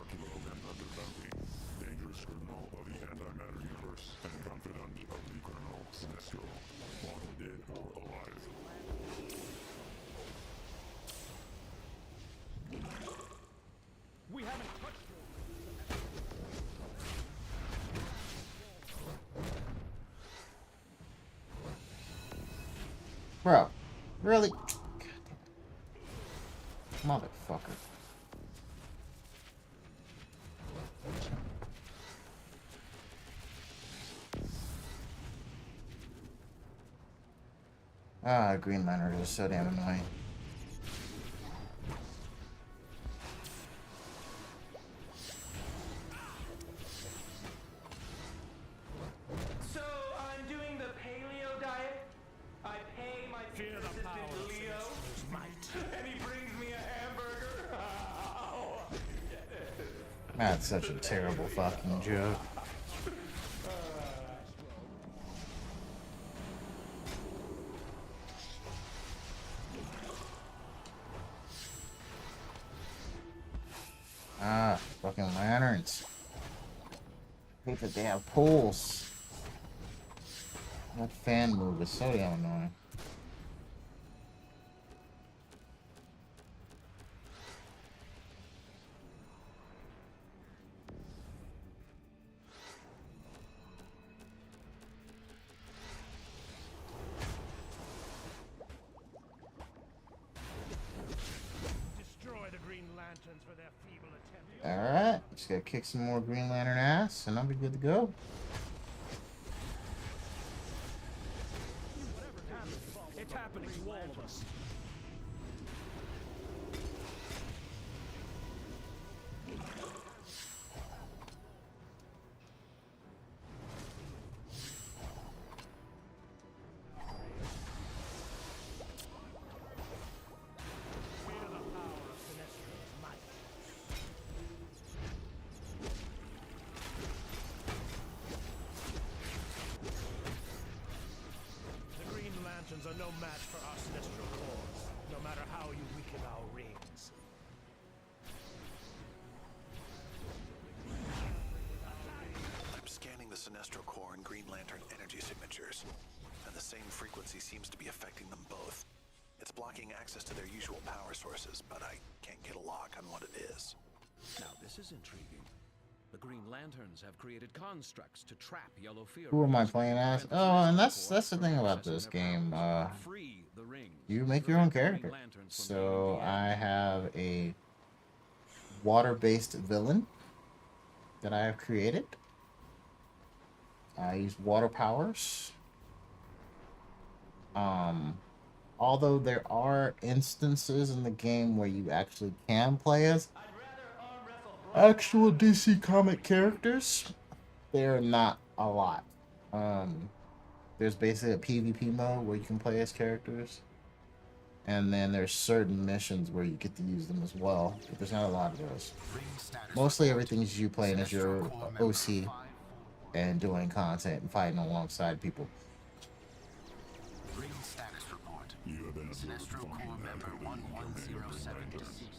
Dangerous criminal of the antimatter universe and confidant of the criminal Sinestro, long dead or alive. We haven't touched Bro, really? Motherfucker. Ah, Green Lantern is so damn annoying. So I'm doing the paleo diet. I pay my fitness assistant Leo, and he brings me a hamburger. Oh, yes. That's such a terrible fucking joke. lanterns. I hate that they have poles. That fan move is so damn annoying. Alright, just gotta kick some more Green Lantern ass, and I'll be good to go. It's happening to all of us. Are no match for our celestial cores, no matter how you weaken our rings. I'm scanning the Sinestro Core and Green Lantern energy signatures, and the same frequency seems to be affecting them both. It's blocking access to their usual power sources, but I can't get a lock on what it is. Now this is intriguing. The Green Lanterns have created constructs to trap yellow fear. Who am I playing as? Oh, and that's the thing about this game. You make your own character. So I have a water-based villain that I have created. I use water powers. Although there are instances in the game where you actually can play as actual DC comic characters, they're not a lot. There's basically a PvP mode where you can play as characters, and then there's certain missions where you get to use them as well, but there's not a lot of those. Mostly everything is you playing as your OC and doing content and fighting alongside people. Ring status report. Sinestro Core member 1107 deceased.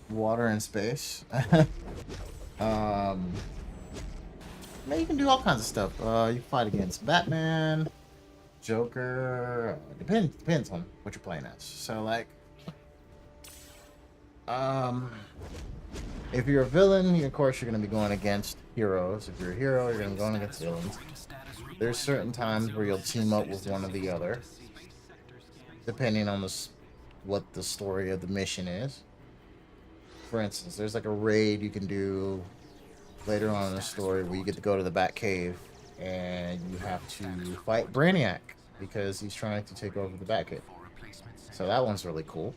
Water and space. Now you can do all kinds of stuff. You can fight against Batman, Joker. Depends on what you're playing as. So like, if you're a villain, of course you're gonna be going against heroes. If you're a hero, you're gonna be going against villains. There's certain times where you'll team up with one or the other, depending on what the story of the mission is. For instance, there's like a raid you can do later on in the story where you get to go to the Batcave and you have to fight Brainiac because he's trying to take over the Batcave. So that one's really cool.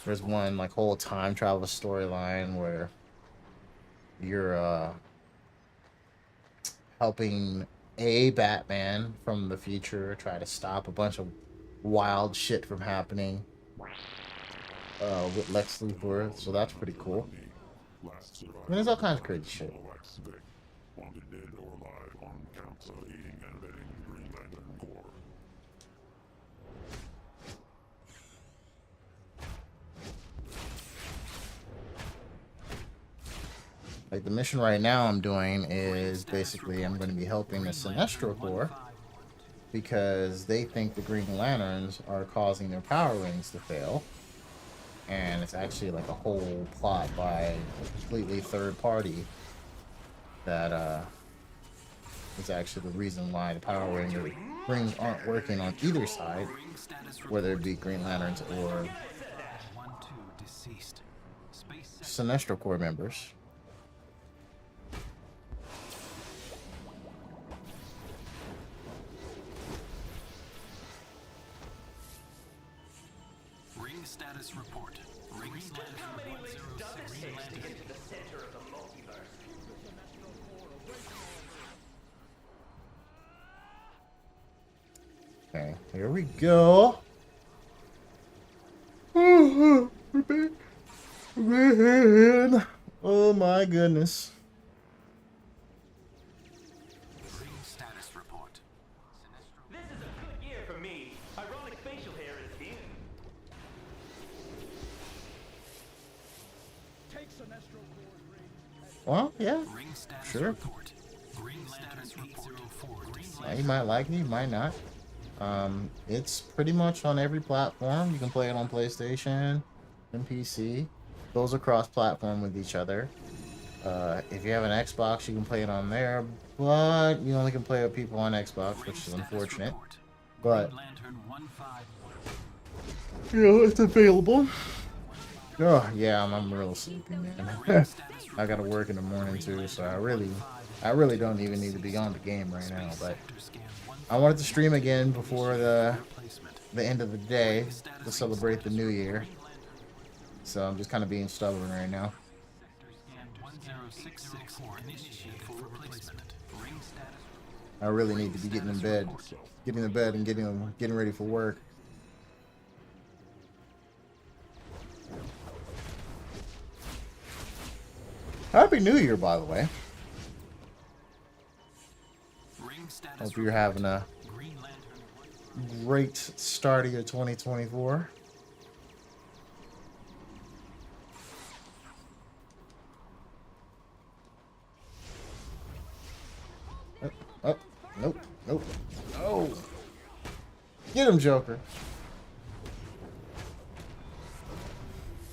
There's one like whole time travel storyline where you're helping a Batman from the future try to stop a bunch of wild shit from happening with Lex Luthor, so that's pretty cool. I mean, there's all kinds of crazy shit. Like the mission right now I'm doing is basically I'm going to be helping the Sinestro Corps because they think the Green Lanterns are causing their power rings to fail. And it's actually like a whole plot by a completely third party that is actually the reason why the power rings aren't working on either side, whether it be Green Lanterns or Sinestro Corps members. Ring status report. Ring status How many links does it take to get to the center of the multiverse? Okay, here we go. We're back. Man. Oh my goodness. Well, yeah, sure. You might like it, you might not. It's pretty much on every platform. You can play it on PlayStation and PC. Those are cross-platform with each other. If you have an Xbox, you can play it on there, but you only can play with people on Xbox, which is unfortunate. But you know, it's available. Oh yeah, I'm real sleepy, man. I gotta work in the morning too, so I really don't even need to be on the game right now. But I wanted to stream again before the end of the day to celebrate the new year. So I'm just kind of being stubborn right now. I really need to be getting in bed, and getting ready for work. Happy New Year, by the way. Hope you're having a great start of your 2024. Oh, nope, nope. Oh. Get him, Joker.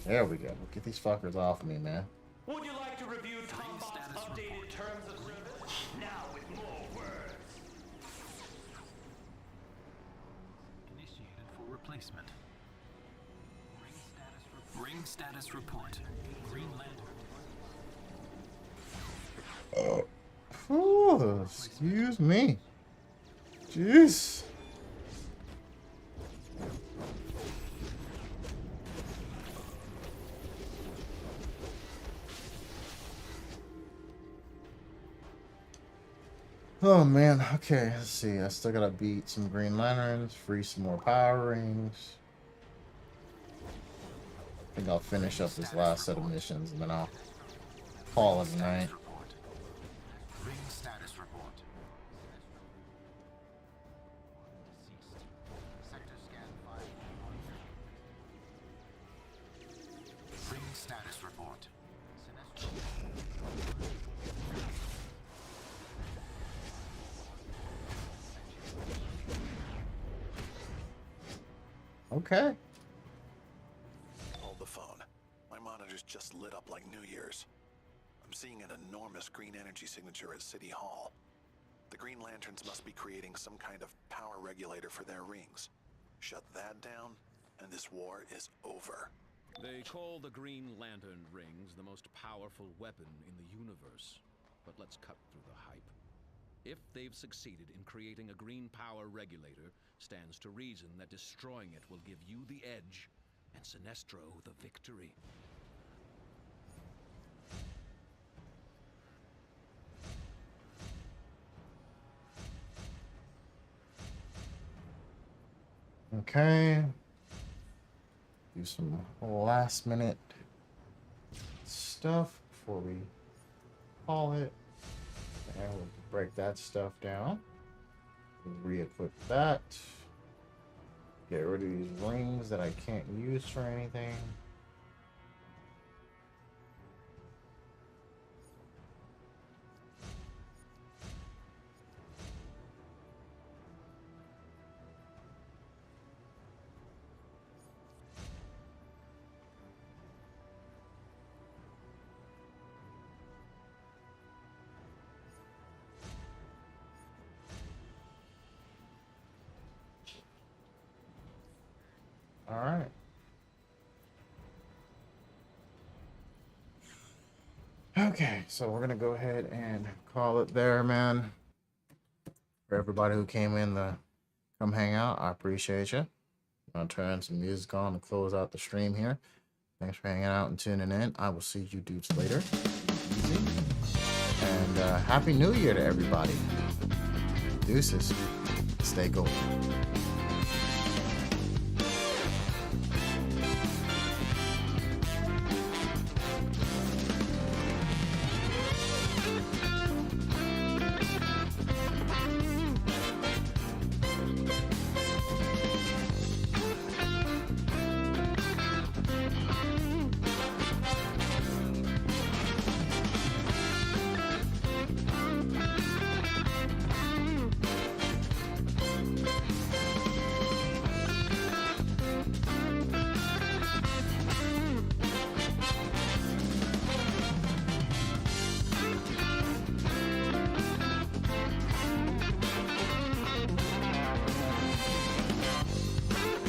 There we go. Get these fuckers off of me, man. Would you like to review Tombot's updated terms of service? Now with more words. Initiated for replacement. Ring status report. Green Lantern. Oh, excuse me. Jeez. Oh man, okay, let's see. I still gotta beat some Green Lanterns, free some more power rings. I think I'll finish up this last set of missions and then I'll call it a night. Ring status report. Sector scan 5. Ring status report. Okay. Hold the phone. My monitor's just lit up like New Year's. I'm seeing an enormous green energy signature at City Hall. The Green Lanterns must be creating some kind of power regulator for their rings. Shut that down, and this war is over. They call the Green Lantern rings the most powerful weapon in the universe. But let's cut through the hype. If they've succeeded in creating a green power regulator, stands to reason that destroying it will give you the edge, and Sinestro the victory. Okay. Do some last minute stuff before we call it. And we'll break that stuff down. Re-equip that. Get rid of these rings that I can't use for anything. All right. Okay, so we're gonna go ahead and call it there, man. For everybody who came in to come hang out, I appreciate you. I'll turn some music on to close out the stream here. Thanks for hanging out and tuning in. I will see you dudes later. Easy. And Happy New Year to everybody. Deuces. Stay golden.